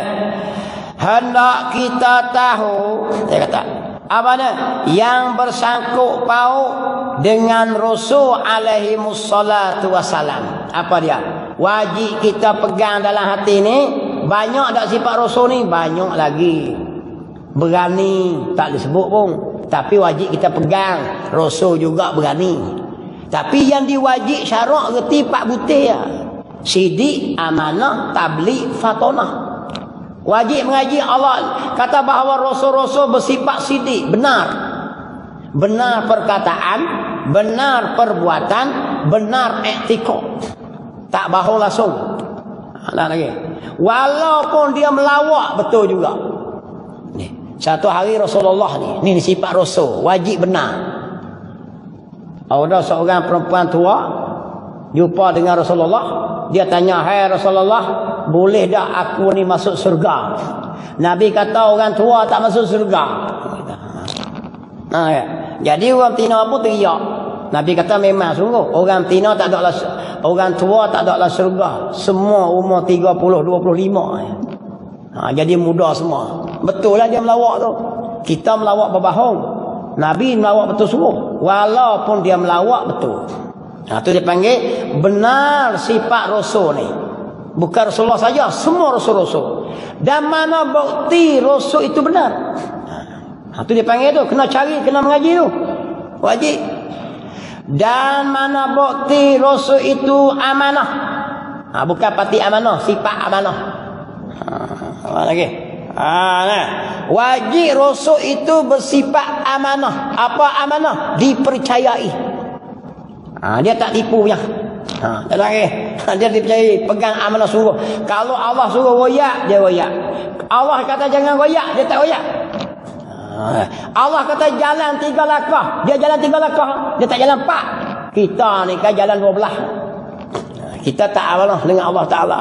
Hendak kita tahu, saya kata, apa dia? Yang bersangkut paut dengan rasul alaihimus salatu wassalam. Apa dia? Wajib kita pegang dalam hati ni. Banyak tak sifat rasul ni? Banyak lagi. Berani tak disebut pun, tapi wajib kita pegang. Rasul juga berani. Tapi yang diwajib syarak reti 4 butir ya. Sidik, amanah, tabligh, fatonah. Wajib mengaji. Allah kata bahawa rasul-rasul bersifat sidik, benar. Benar perkataan, benar perbuatan, benar i'tikad. Tak bohong langsung. Lagi. Walaupun dia melawak, betul juga. Satu hari Rasulullah ni sifat Rasul, wajib benar. Ada seorang perempuan tua jumpa dengan Rasulullah, dia tanya, "Hai Rasulullah, boleh tak aku ni masuk surga?" Nabi kata orang tua tak masuk surga. Ya. Jadi orang Tina pun teriak. Nabi kata memang sungguh orang Tina tak ada lah, orang tua tak ada lah surga. Semua umur 30, 25 ya. Jadi muda semua. Betul lah dia melawak tu. Kita melawak berbohong. Nabi melawak betul sungguh. Walaupun dia melawak betul. Itu dia panggil benar sifat Rasul ni. Bukan Rasulullah saja, semua Rasul-Rasul. Dan mana bukti Rasul itu benar. Itu dia panggil tu. Kena cari, kena mengaji tu. Wajib. Dan mana bukti Rasul itu amanah. Bukan pati amanah, sifat amanah. Lagi. Nah. Wajib rasul itu bersifat amanah. Apa amanah? Dipercayai. Dia tak tipu punya. Lagi. Dia dipercayai, pegang amanah sungguh. Kalau Allah suruh royak, dia royak. Allah kata jangan royak, dia tak royak. Allah kata jalan 3 langkah, dia jalan 3 langkah, dia tak jalan 4. Kita ni kan jalan 12. Kita tak amanah dengan Allah Ta'ala.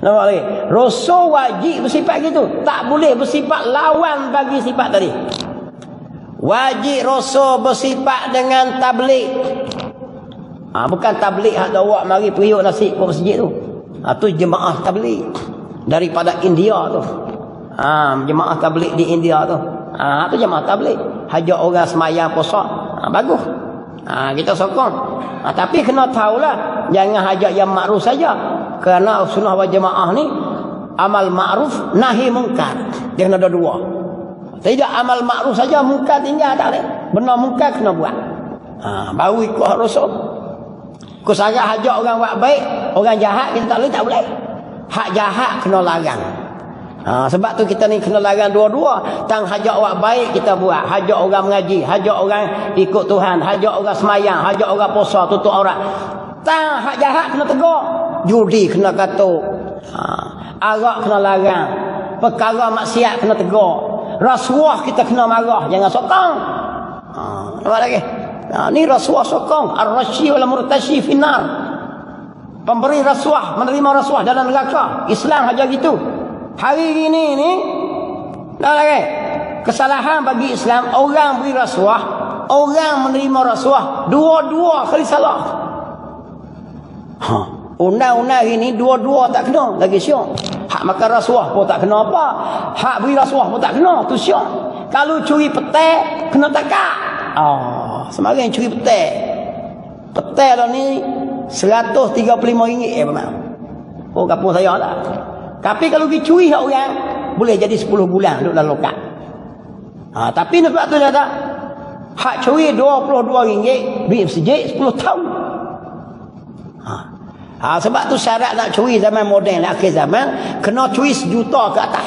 Nampak lagi? Rasul wajib bersifat gitu. Tak boleh bersifat lawan bagi sifat tadi. Wajib Rasul bersifat dengan tabligh. Bukan tabligh ada awak mari periuk nasi ke masjid tu. Tu jemaah tabligh daripada India tu. Jemaah tabligh di India tu. Tu jemaah tabligh. Hajak orang semayang puasa. Bagus. Kita sokong. Tapi kena tahulah, jangan hajat yang makruf saja. Kerana sunnah wal jemaah ni amal ma'ruf, nahi mungkar. Dia kena ada dua. Tidak amal ma'ruf saja, mungkar tinggal tak boleh. Benar mungkar kena buat. Baru ikut hak Rasul. Kau sangat hajak orang buat baik, orang jahat kita tak boleh. Hak jahat kena larang. Sebab tu kita ni kena larang dua-dua. Tang hajak buat baik kita buat. Hajak orang mengaji, hajak orang ikut Tuhan, hajak orang semayang, hajak orang puasa, tutup aurat. Tang hak jahat kena tegur. Judi kena katuk. Arak kena larang. Perkara maksiat kena tegur. Rasuah kita kena marah, jangan sokong. Apa lagi? Ni rasuah sokong. Ar-rashi wal murtashi finnar. Pemberi rasuah, menerima rasuah dalam neraka. Islam ajar gitu. Hari ini ni dah lagi. Kesalahan bagi Islam, orang beri rasuah, orang menerima rasuah, dua-dua kali salah. Undang-undang ini dua-dua tak kena lagi syok. Hak makan rasuah pun tak kena apa. Hak beri rasuah pun tak kena, tu syok. Kalau curi petai kena takak. Semakin curi petai. Petai lah ni RM135 memang. Kampung saya lah. Tapi kalau pergi curi hak orang, boleh jadi 10 bulan duduk dalam lokal. Tapi sebab tu dia tak. Hak curi RM22, duit masjid 10 tahun. Sebab tu syarat nak curi zaman moden, akhir zaman, kena curi 1 juta ke atas.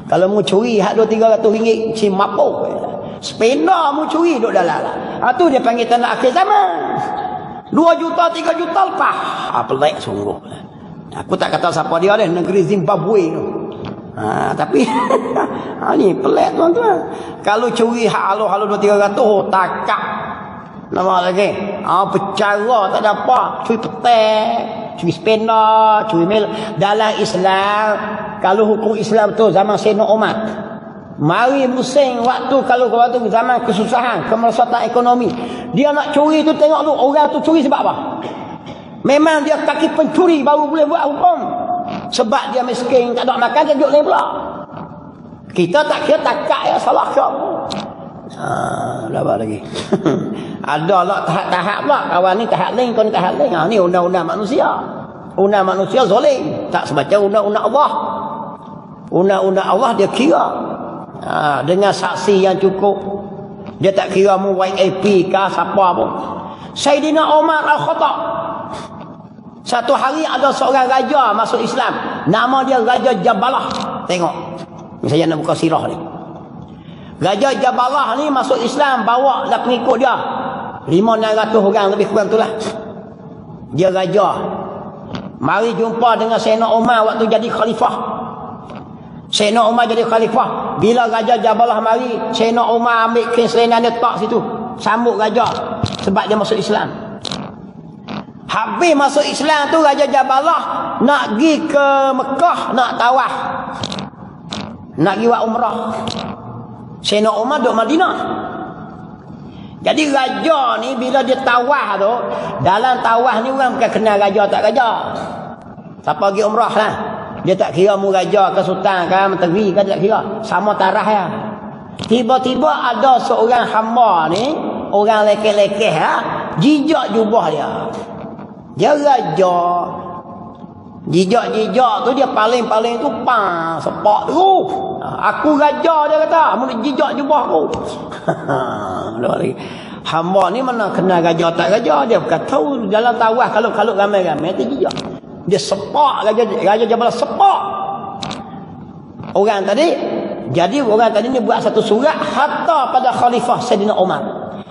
Kalau mu curi hak RM200-300, si mapuk. Spender mu curi duduk dalam lah. Tu dia panggil tanda akhir zaman. 2 juta, 3 juta lepas. Pelik sungguh. Aku tak kata siapa dia dah, negeri Zimbabwe tu. Tapi ni pelik tuan-tuan. Kalau curi hak halo-halo 200-300, takak. Nama lagi. Bercara tak ada apa. Curi petai, curi spender, curi mil. Dalam Islam, kalau hukum Islam tu zaman Sayyidina Umar. Mari musim waktu zaman kesusahan, kemerosotan ekonomi. Dia nak curi tu tengok tu orang tu curi sebab apa? Memang dia kaki pencuri baru boleh buat hukum. Sebab dia miskin, tak ada makan, dia duduk lain pula. Kita tak kira takak ya, salah ke apa. Dapat lagi. Ada lah tahap-tahap pula. Kawan ni tahap lain, kau ni tahap lain. Ni undang-undang manusia. Undang manusia zalim. Tak semacam undang-undang Allah. Undang-undang Allah dia kira. Dengan saksi yang cukup. Dia tak kira mu YAP ke siapa pun. Sayyidina Umar al-Khattab. Satu hari ada seorang raja masuk Islam. Nama dia Raja Jabalah. Tengok. Ni saya nak buka sirah ni. Raja Jabalah ni masuk Islam, bawa dah pengikut dia 500-600 orang lebih kurang tu lah. Dia raja. Mari jumpa dengan Sayyidina Umar waktu jadi khalifah. Sayyidina Umar jadi khalifah. Bila Raja Jabalah mari, Sayyidina Umar ambil kain selendang dia tak situ. Sambut raja. Sebab dia masuk Islam. Habis masuk Islam tu Raja Jabalah nak pergi ke Mekah, nak tawaf. Nak pergi buat umrah. Sayyidina Umar duduk Madinah. Jadi raja ni bila dia tawaf tu, dalam tawaf ni orang bukan kenal raja tak raja. Siapa pergi umrah lah. Dia tak kira mu raja ke sultan ke menteri ke, tak kira. Sama tarah ya. Tiba-tiba ada seorang hamba ni, orang lekeh-lekeh ha, jijak jubah dia. Dia raja. Jijak-jijak tu dia paling-paling tu pang sepak tu. Aku raja dia kata, mu jijak jubah aku. Hamba ni mana kenal raja tak raja, dia bukan tahu dalam tawaf kalau ramai-ramai tu jijak. Dia sepak Raja Jabalah sepak orang tadi. Jadi orang tadi ni buat satu surat hatta pada khalifah Sayyidina Umar.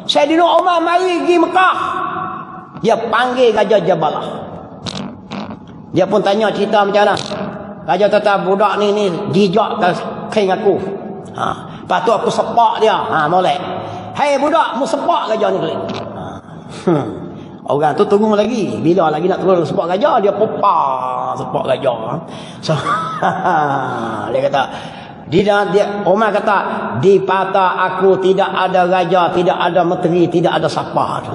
Sayyidina Umar mari pergi Mekah. Dia panggil Raja Jabalah. Dia pun tanya cerita macam mana. Raja kata budak ni jijak ke kain aku. Lepas tu aku sepak dia. Molek. Hei budak, mu sepak raja ni kali. Orang tu tunggu lagi. Bila lagi nak turun sepak raja, dia popa sepak raja. So, dia kata, Umar kata, di patah aku tidak ada raja, tidak ada menteri, tidak ada siapa.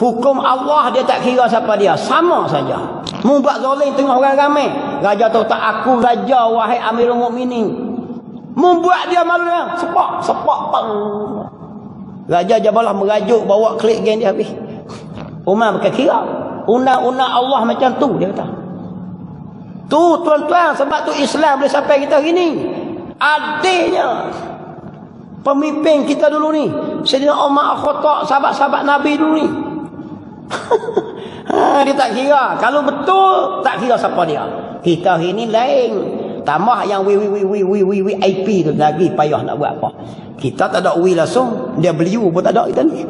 Hukum Allah dia tak kira siapa dia, sama saja. Mu buat zalim tengah orang ramai. Raja tu tak aku raja wahai Amirul Mukminin. Mu buat dia malu dia, sepak pang. Raja Jabalah merajuk bawa klik geng dia habis. Umar bukan kira. Undang-undang Allah macam tu dia kata. Tu tuan-tuan, sebab tu Islam boleh sampai kita hari ni. Adilnya pemimpin kita dulu ni, Sayyidina Umar Al-Khattab, sahabat-sahabat Nabi dulu ni. Dia tak kira. Kalau betul, tak kira siapa dia. Kita hari ni lain. Tambah yang VIP tu lagi payah nak buat apa. Kita tak ada wi langsung, dia beliau pun tak ada kita ni.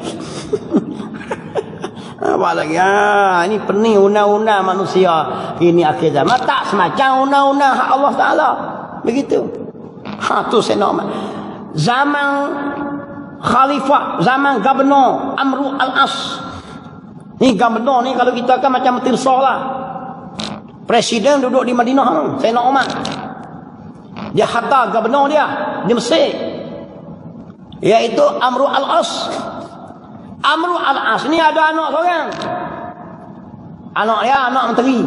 Apa lagi? Ini pening undang-undang manusia. Ini akhir zaman. Tak semacam undang-undang hak Allah Ta'ala. Begitu. Tu saya nak. Zaman Khalifah, zaman Gubernur Amru Al-As. Ni Gubernur ni kalau kita kan macam Tirsah lah. Presiden duduk di Madinah. Saya nak Umar. Dia hantar Gubernur dia di Mesir. Iaitu Amru Al-As. Amru Al-As ni ada anak seorang. Anak dia anak menteri.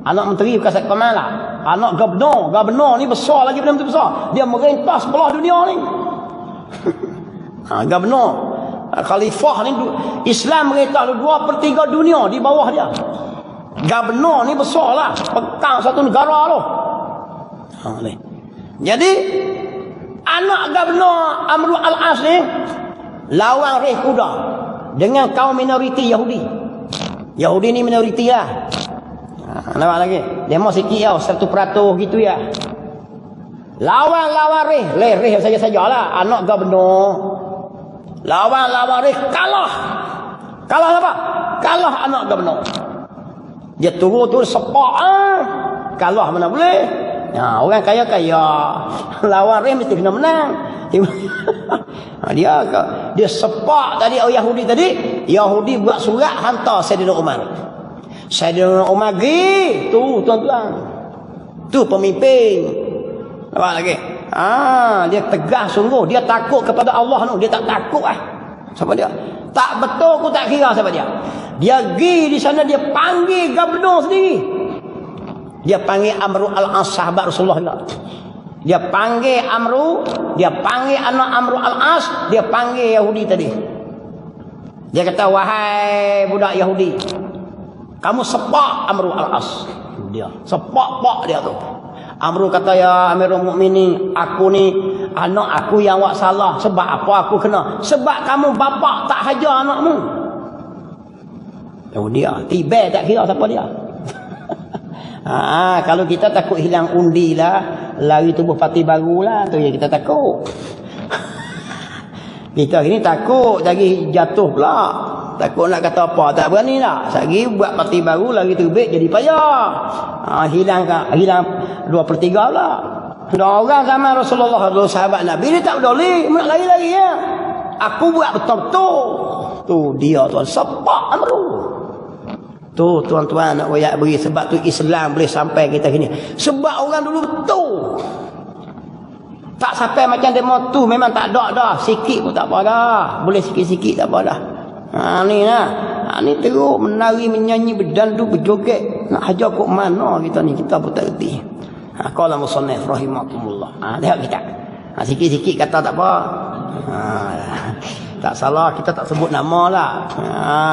Anak menteri bukan Syed Kamal lah. Anak gubernur. Gubernur ni besar lagi benda besar. Dia merintah sebelah dunia ni. Gubernur. Khalifah ni Islam merintah 2/3 dunia di bawah dia. Gubernur ni besar lah. Pegang satu negara tu. Jadi anak gubernur Amru Al-As ni lawan reh kuda dengan kaum minoriti Yahudi. Yahudi ni minoriti lah. Nampak lagi? Demo sikit tau, 1% gitu ya. Lawan reh saja-sajalah. Anak gubernur lawan reh kalah. Kalah apa? Kalah anak gubernur. Dia turun sepak. Kalah mana boleh. Orang kaya-kaya lawan reh mesti kena menang. Dia sepak tadi orang Yahudi tadi. Yahudi buat surat hantar Sayyidina Umar. Sayyidina Umar pergi. Tu tuan-tuan. Tu pemimpin. Nampak lagi? Dia tegas sungguh. Dia takut kepada Allah tu. Dia tak takut lah. Siapa dia? Tak betul aku tak kira siapa dia. Dia pergi di sana, dia panggil gubernur sendiri. Dia panggil Amru Al-As, sahabat Rasulullah juga. Dia panggil Amru, dia panggil anak Amru Al-As, dia panggil Yahudi tadi. Dia kata, wahai budak Yahudi, kamu sepak Amru Al-As. Dia sepak dia tu. Amru kata, ya Amirul Mukminin, aku ni anak aku yang buat salah. Sebab apa aku kena? Sebab kamu bapak tak hajar anakmu. Yahudi tiba tak kira siapa dia. Kalau kita takut hilang undi lah, lari tubuh parti baru lah, tu yang kita takut. Kita ini takut lagi jatuh pula. Takut nak kata apa, tak berani lah. Lagi buat parti baru, lari terbit jadi payah. Hilang 2/3 lah. Ada orang zaman Rasulullah, sahabat Nabi, dia tak boleh nak lari-lari ya. Aku buat betul-betul. Tu dia tuan, sepak Amru. Tu tuan-tuan nak wayak beri. Sebab tu Islam boleh sampai kita sini. Sebab orang dulu betul. Tak sampai macam demo tu. Memang tak ada dah. Sikit pun tak apa dah. Boleh sikit-sikit tak apa dah. Ni lah. Ni teruk menari, menyanyi, berdandu, berjoget. Nak hajar kok mana kita ni. Kita pun tak reti. Qala musannif rahimahumullah. Tengok kita. Sikit-sikit kata tak apa. Tak salah, kita tak sebut nama lah.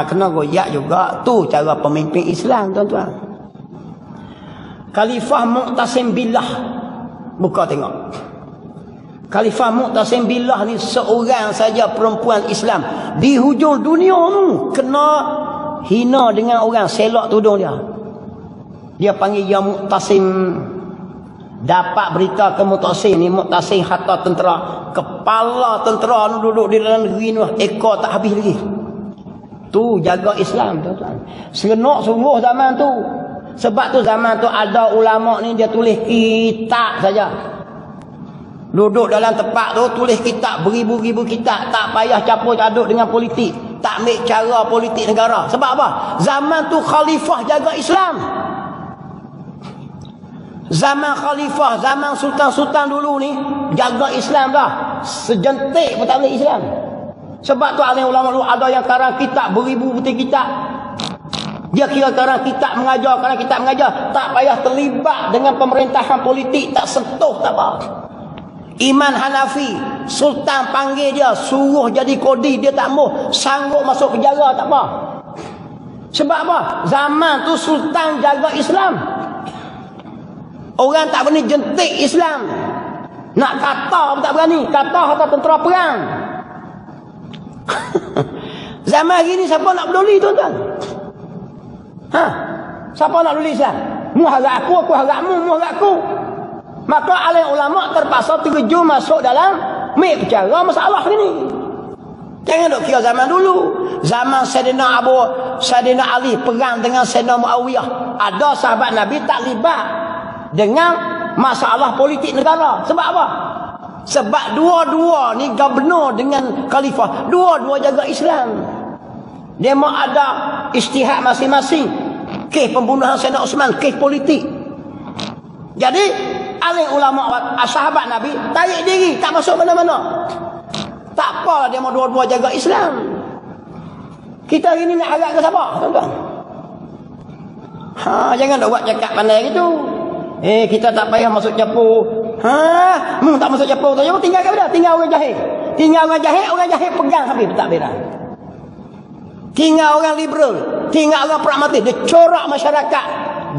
Kena goyak juga. Tu cara pemimpin Islam, tuan-tuan. Khalifah Mu'tasim Billah. Buka tengok. Khalifah Mu'tasim Billah ni seorang saja perempuan Islam. Di hujung dunia tu. Kena hina dengan orang. Selok tudung dia. Dia panggil ya Mu'tasim. Dapat berita ke Mu'tasim ni. Mu'tasim harta tentera. Kepala tentera ni duduk di dalam negeri ni. Ekor tak habis lagi. Tu jaga Islam, tuan-tuan. Serenok sungguh zaman tu. Sebab tu zaman tu ada ulama ni dia tulis kitab saja. Duduk dalam tempat tu tulis kitab beribu-ribu kitab. Tak payah campur aduk dengan politik. Tak ambil cara politik negara. Sebab apa? Zaman tu khalifah jaga Islam. Zaman khalifah, zaman sultan-sultan dulu ni jaga Islam dah. Sejentik pun tak boleh Islam. Sebab tu ada ulama dulu ada yang karang kitab beribu butir kitab. Dia kira karang kitab mengajar, tak payah terlibat dengan pemerintahan politik, tak sentuh tak apa. Iman Hanafi, sultan panggil dia suruh jadi kodi, dia tak mau, sanggup masuk penjara tak apa. Sebab apa? Zaman tu sultan jaga Islam. Orang tak berani jentik Islam. Nak kata pun tak berani. Kata tentera perang. Zaman hari ni siapa nak peduli tuan-tuan? Siapa nak peduli Islam? Mu harap aku harap mu harap aku. Maka alim ulama terpaksa terjun masuk dalam bicara masalah ini. Jangan dok kira zaman dulu. Zaman Sayyidina Ali perang dengan Sayyidina Muawiyah. Ada sahabat Nabi tak libat dengan masalah politik negara. Sebab apa? Sebab dua-dua ni gubernur dengan khalifah. Dua-dua jaga Islam. Dia mau ada ijtihad masing-masing. Kes pembunuhan Sayyidina Osman, kes politik. Jadi, alim ulama sahabat Nabi tarik diri, tak masuk mana-mana. Tak apalah dia mau dua-dua jaga Islam. Kita hari ni nak harap ke siapa, tuan-tuan? Jangan nak buat cakap pandai gitu. Kita tak payah masuk capur. Tak masuk capur tu, tinggal kat mana? Tinggal orang jahil. Tinggal orang jahil pegang habis pentadbiran. Tinggal orang liberal, tinggal orang pragmatis, dia corak masyarakat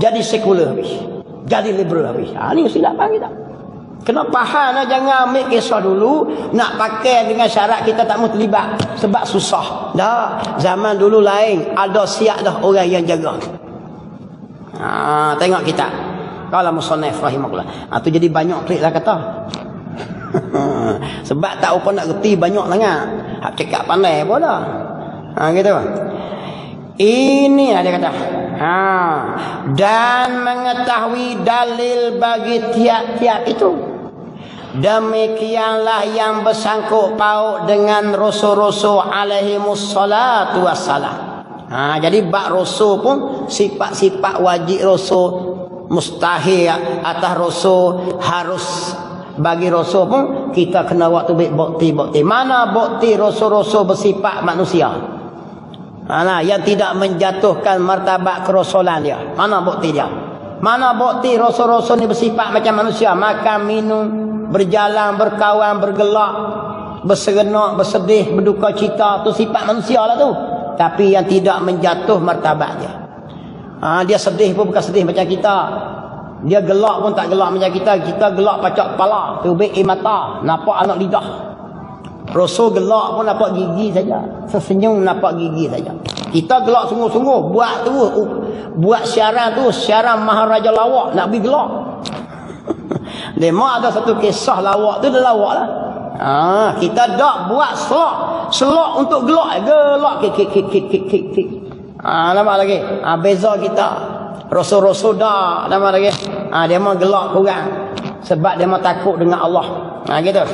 jadi sekular habis. Jadi liberal habis. Ni kesilapan kita. Kena faham, jangan ambil kisah dulu nak pakai dengan syarat kita tak mau terlibat sebab susah. Dah, zaman dulu lain, ada siap dah orang yang jaga. Tengok kita. Kalau musannaf rahimahullah. Tu jadi banyak klik lah kata. Sebab tak apa nak reti banyak sangat. Hak cakap pandai apa dah. Gitu. Ini dia kata. Dan mengetahui dalil bagi tiap-tiap itu. Demikianlah yang bersangkut paut dengan rasul-rasul alaihimus salatu wassalam. Jadi bab rasul pun sifat-sifat wajib rasul, mustahil atas rasul, harus bagi rasul pun kita kena waktu bukti. Mana bukti rasul-rasul bersifat manusia? Yang tidak menjatuhkan martabat kerasulan dia. Mana bukti dia? Mana bukti rasul-rasul ni bersifat macam manusia? Makan, minum, berjalan, berkawan, bergelak, berserenok, bersedih, berduka cita. Tu sifat manusia lah tu. Tapi yang tidak menjatuh martabat dia. Dia sedih pun bukan sedih macam kita. Dia gelak pun tak gelak macam kita. Kita gelak pacak kepala, tubik mata, nampak anak lidah. Rasul gelak pun nampak gigi saja. Sesenyum nampak gigi saja. Kita gelak sungguh-sungguh. Buat siaran tu, siaran Maharaja Lawak. Nak pergi gelak. Memang ada satu kisah lawak tu, dia lawak lah. Kita dak buat selok untuk gelak. Gelak. Kik. Nampak lagi. Beza kita. Rasul-rasul dak. Nampak lagi. Dia mau gelak kurang. Sebab dia mau takut dengan Allah. Gitu.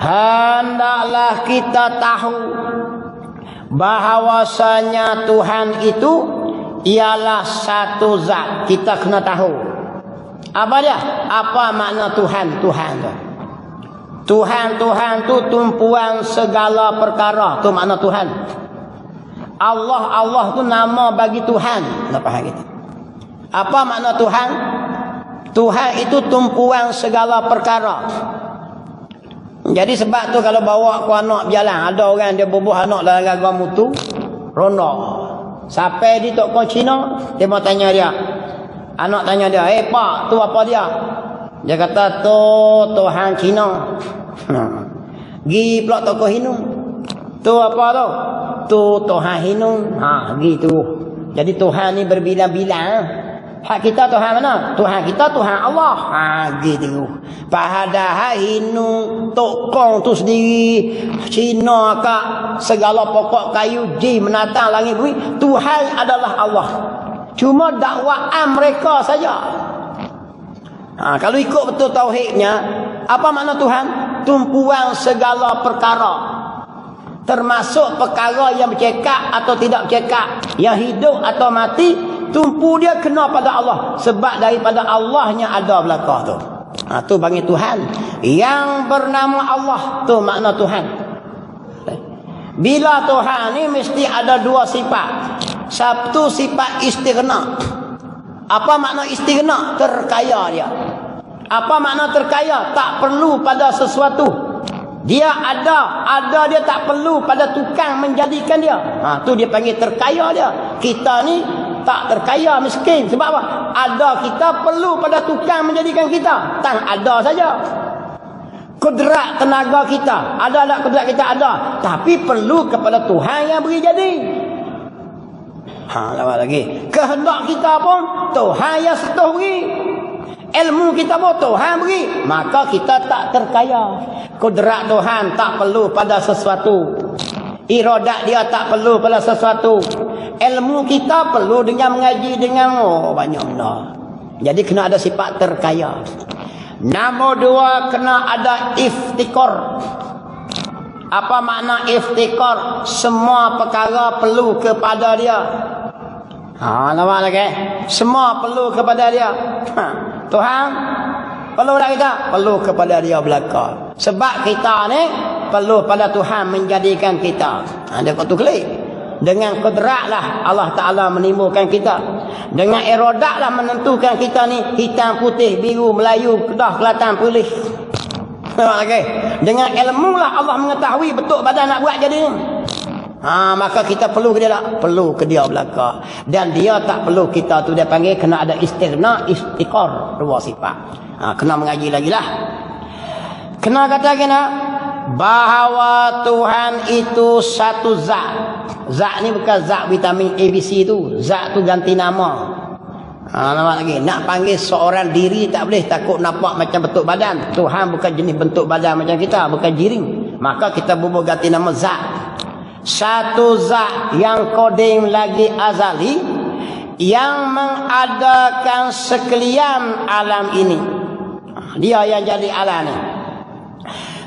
Hendaklah kita tahu bahawasanya Tuhan itu ialah satu zat. Kita kena tahu. Apa dia? Apa makna Tuhan? Tuhan tu tumpuan segala perkara. Tu makna Tuhan. Allah tu nama bagi Tuhan. Tak faham kita? Apa makna Tuhan? Tuhan itu tumpuan segala perkara. Jadi sebab tu kalau bawa ku anak berjalan, ada orang dia bubuh anak dalam gagam mutu, ronda. Sampai di toko Cina, dia mau tanya dia. Anak tanya dia, pak, tu apa dia? Dia kata, tu Tuhan Cina. Gi pula toko Hindu. Tu apa tu? Tu Tuhan Hindu. Gitu. Jadi Tuhan ni berbilang-bilang. Hak kita Tuhan mana? Tuhan kita Tuhan Allah. Gitu. Padahal Hindu tokong tu sendiri, Cina kak segala pokok kayu ji menatang langit bumi, Tuhan adalah Allah. Cuma dakwaan mereka saja. Kalau ikut betul tauhidnya, apa makna Tuhan? Tumpuan segala perkara. Termasuk perkara yang bercakap atau tidak bercakap, yang hidup atau mati, tumpu dia kena pada Allah. Sebab daripada Allahnya ada belakang tu. Tu panggil Tuhan. Yang bernama Allah, tu makna Tuhan. Bila Tuhan ni mesti ada dua sifat. Satu sifat istighna. Apa makna istighna? Terkaya dia. Apa makna terkaya? Tak perlu pada sesuatu. Dia ada dia tak perlu pada tukang menjadikan dia. Tu dia panggil terkaya dia. Kita ni tak terkaya, miskin. Sebab apa? ada kita perlu pada tukang menjadikan kita. Tak ada saja. Kudrat tenaga kita. Ada tak kudrat kita? Ada. Tapi perlu kepada Tuhan yang beri jadi. Lama lagi. Kehendak kita pun Tuhan yang setuh beri. Ilmu kita pun Tuhan beri. Maka kita tak terkaya. Kudrat Tuhan tak perlu pada sesuatu. Iradat dia tak perlu pada sesuatu. Ilmu kita perlu dengan mengaji dengan banyak benda. Jadi kena ada sifat terkaya. Nombor 2, kena ada iftikar. Apa makna iftikar? Semua perkara perlu kepada dia. Nampak lagi? Semua perlu kepada dia. Tuhan perlu tak kita? Perlu kepada dia belaka. Sebab kita ni perlu pada Tuhan menjadikan kita. Dia kata klik. Dengan kudrat lah Allah Ta'ala menimbulkan kita. Dengan iradat lah menentukan kita ni hitam, putih, biru, Melayu, Kedah, Kelantan, Perlis. Okay. Dengan ilmu lah Allah mengetahui betul badan nak buat jadi ni. Maka kita perlu ke dia tak? Perlu ke dia belaka. Dan dia tak perlu kita tu, dia panggil kena ada istighna, iftikar. 2 sifat. Kena mengaji lagi lah. Kena kata kena bahawa Tuhan itu satu zat. Zat ni bukan zat vitamin ABC tu. Zat tu ganti nama. Nama lagi. Nak panggil seorang diri tak boleh, takut nampak macam bentuk badan. Tuhan bukan jenis bentuk badan macam kita, bukan jiring. Maka kita bubuh ganti nama zat. Satu zat yang kodim lagi azali, yang mengadakan sekalian alam ini. Dia yang jadi alam ni.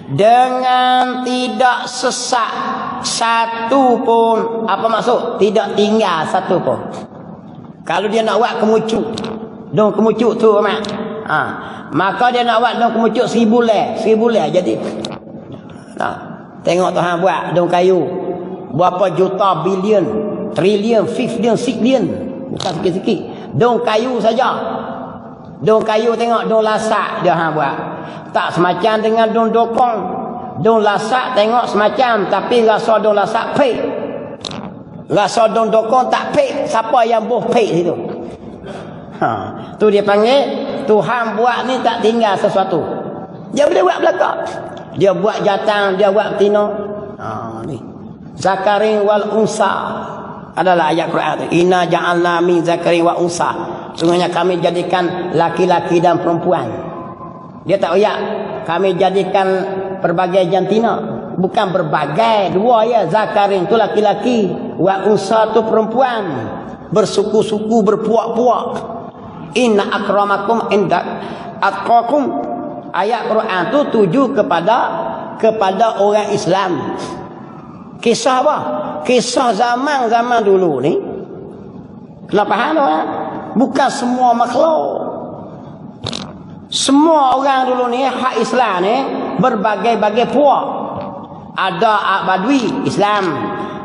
Dengan tidak sesak satu pun. Apa maksud? Tidak tinggal satu pun. Kalau dia nak buat kemucuk, dong kemucuk tu amat. Maka dia nak buat dong kemucuk 1000 leh jadi. Tengok Tuhan buat dong kayu. Berapa juta, bilion, trilion, 5 billion. Bukan sikit-sikit. Dong kayu saja. Dong kayu tengok dong lasak dia buat. Tak semacam dengan dong dokong. Dong lasak tengok semacam, tapi rasa dong lasak pek. Rasa dong dokong tak pek. Siapa yang boh pek situ? Tu dia panggil Tuhan buat ni tak tinggal sesuatu. Dia boleh buat belakang. Dia buat jatang, dia buat betina. Ni. Zakarin wal unsa. Adalah ayat Quran tu. Inna ja'alna min zakarin wa unsa. Sungguhnya kami jadikan laki-laki dan perempuan. Dia tak ayat. Kami jadikan berbagai jantina. Bukan berbagai. 2 ya. Zakarin tu laki-laki. Wa unsa tu perempuan. Bersuku-suku, berpuak-puak. Inna akramakum indak atqakum. Ayat Quran tu tuju kepada orang Islam. Kisah apa? Kisah zaman dulu ni. Kena faham tu kan? Bukan semua makhluk. Semua orang dulu ni hak Islam ni berbagai-bagai puak. Ada Badui Islam,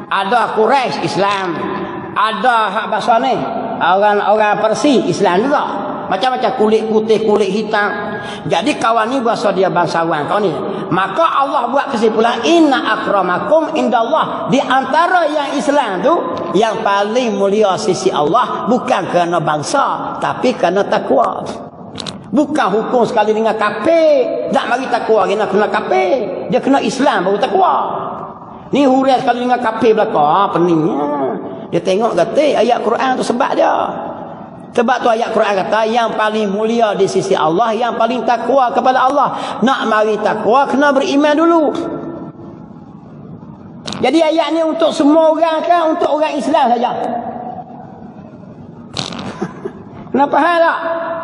ada Quraisy Islam, ada hak bahasa ni orang Parsi Islam juga. Macam-macam, kulit putih, kulit hitam. Jadi kawan ni bahasa dia bangsawan kawan ni. Maka Allah buat kesimpulan inna akramakum indallah. Di antara yang Islam tu yang paling mulia sisi Allah bukan kerana bangsa, tapi kerana takwa. Bukan hukum sekali dengan kafir nak mari takwa, kena kafir. Dia kena Islam baru takwa. Ni hurai sekali dengan kafir belaka, peningnya. Dia tengok kata ayat Quran tu sebab dia. Sebab tu ayat Quran kata yang paling mulia di sisi Allah, yang paling takwa kepada Allah. Nak mari takwa kena beriman dulu. Jadi ayat ni untuk semua orang kan, untuk orang Islam saja. Kenapa hal tak?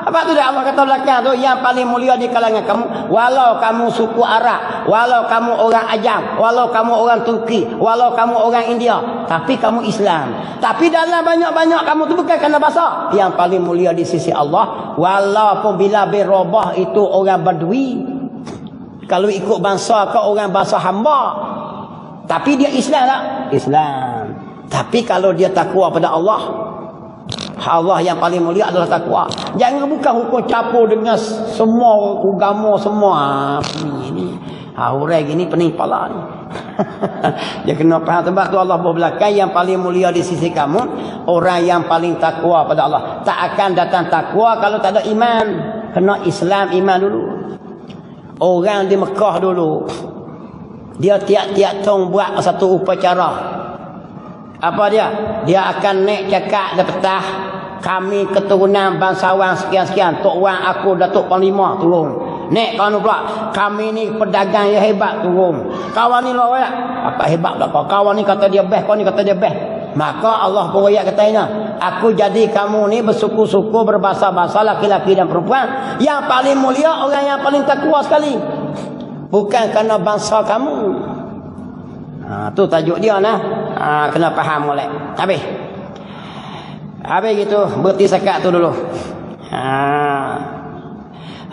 Apa tu dia Allah kata belakang tu yang paling mulia di kalangan kamu, walau kamu suku Arab, walau kamu orang Ajam, walau kamu orang Turki, walau kamu orang India, tapi kamu Islam. Tapi dalam banyak-banyak kamu tu bukan kerana bahasa. Yang paling mulia di sisi Allah, walaupun bila berubah itu orang Badui, kalau ikut bangsa ke orang bahasa hamba, tapi dia Islam tak? Islam. Tapi kalau dia takwa pada Allah, Allah yang paling mulia adalah takwa. Jangan bukan hukum campur dengan semua agama semua. Ini orang gini pening kepala ni. Dia kena faham. Sebab tu Allah berbelakang yang paling mulia di sisi kamu orang yang paling takwa pada Allah. Tak akan datang takwa kalau tak ada iman. Kena Islam iman dulu. Orang di Mekah dulu, dia tiap-tiap tahun buat satu upacara. Apa dia? Dia akan naik cakap di petah, kami keturunan bangsawan sekian-sekian, Tok Wan aku Datuk Panglima turun. Nek kawan pula, kami ni pedagang yang hebat turun. Kawan ni lah apa hebat tak kau? Kawan ni kata dia best, kawan ni kata dia best. Maka Allah pun ayat katanya, aku jadi kamu ni bersuku-suku berbahasa-bahasa laki-laki dan perempuan. Yang paling mulia orang yang paling takwa sekali. Bukan kerana bangsa kamu. Tu tajuk dia nah. Kena faham molek. Habis gitu, berhenti sekat tu dulu.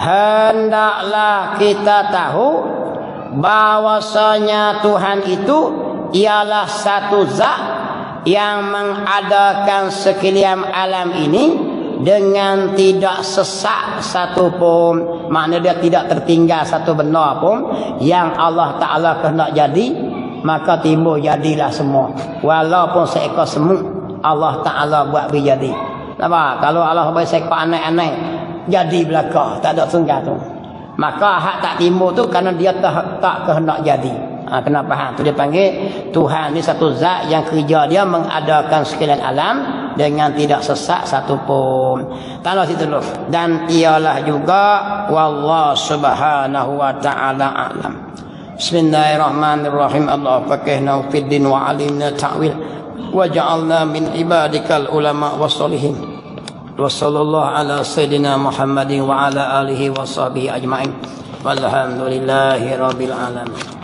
Hendaklah kita tahu bahwasanya Tuhan itu ialah satu zat yang mengadakan sekalian alam ini dengan tidak sesak satu pun. Makna dia tidak tertinggal satu benda pun yang Allah Ta'ala kehendak jadi, maka timbul jadilah semua. Walaupun seekor semut Allah Ta'ala buat berjadi. Nampak? Kalau Allah buat seekor anak-anak jadi belakang, tak ada tunggal tu. Maka hak tak timbul tu kerana dia tak kehendak jadi. Kena faham. Tu dia panggil Tuhan ni satu zat yang kerja dia mengadakan sekalian alam dengan tidak sesak satu pun. Tahu situ dulu. Dan ialah juga wallahu subhanahu wa ta'ala a'lam. Bismillahirrahmanirrahim. Allah fakihna fid din wa alimna ta'wil wa ja'alna min ibadikal ulama wassalihin. Wa sallallahu ala sayyidina Muhammadin wa ala alihi wa sahbihi ajma'in. Walhamdulillahi rabbil alamin.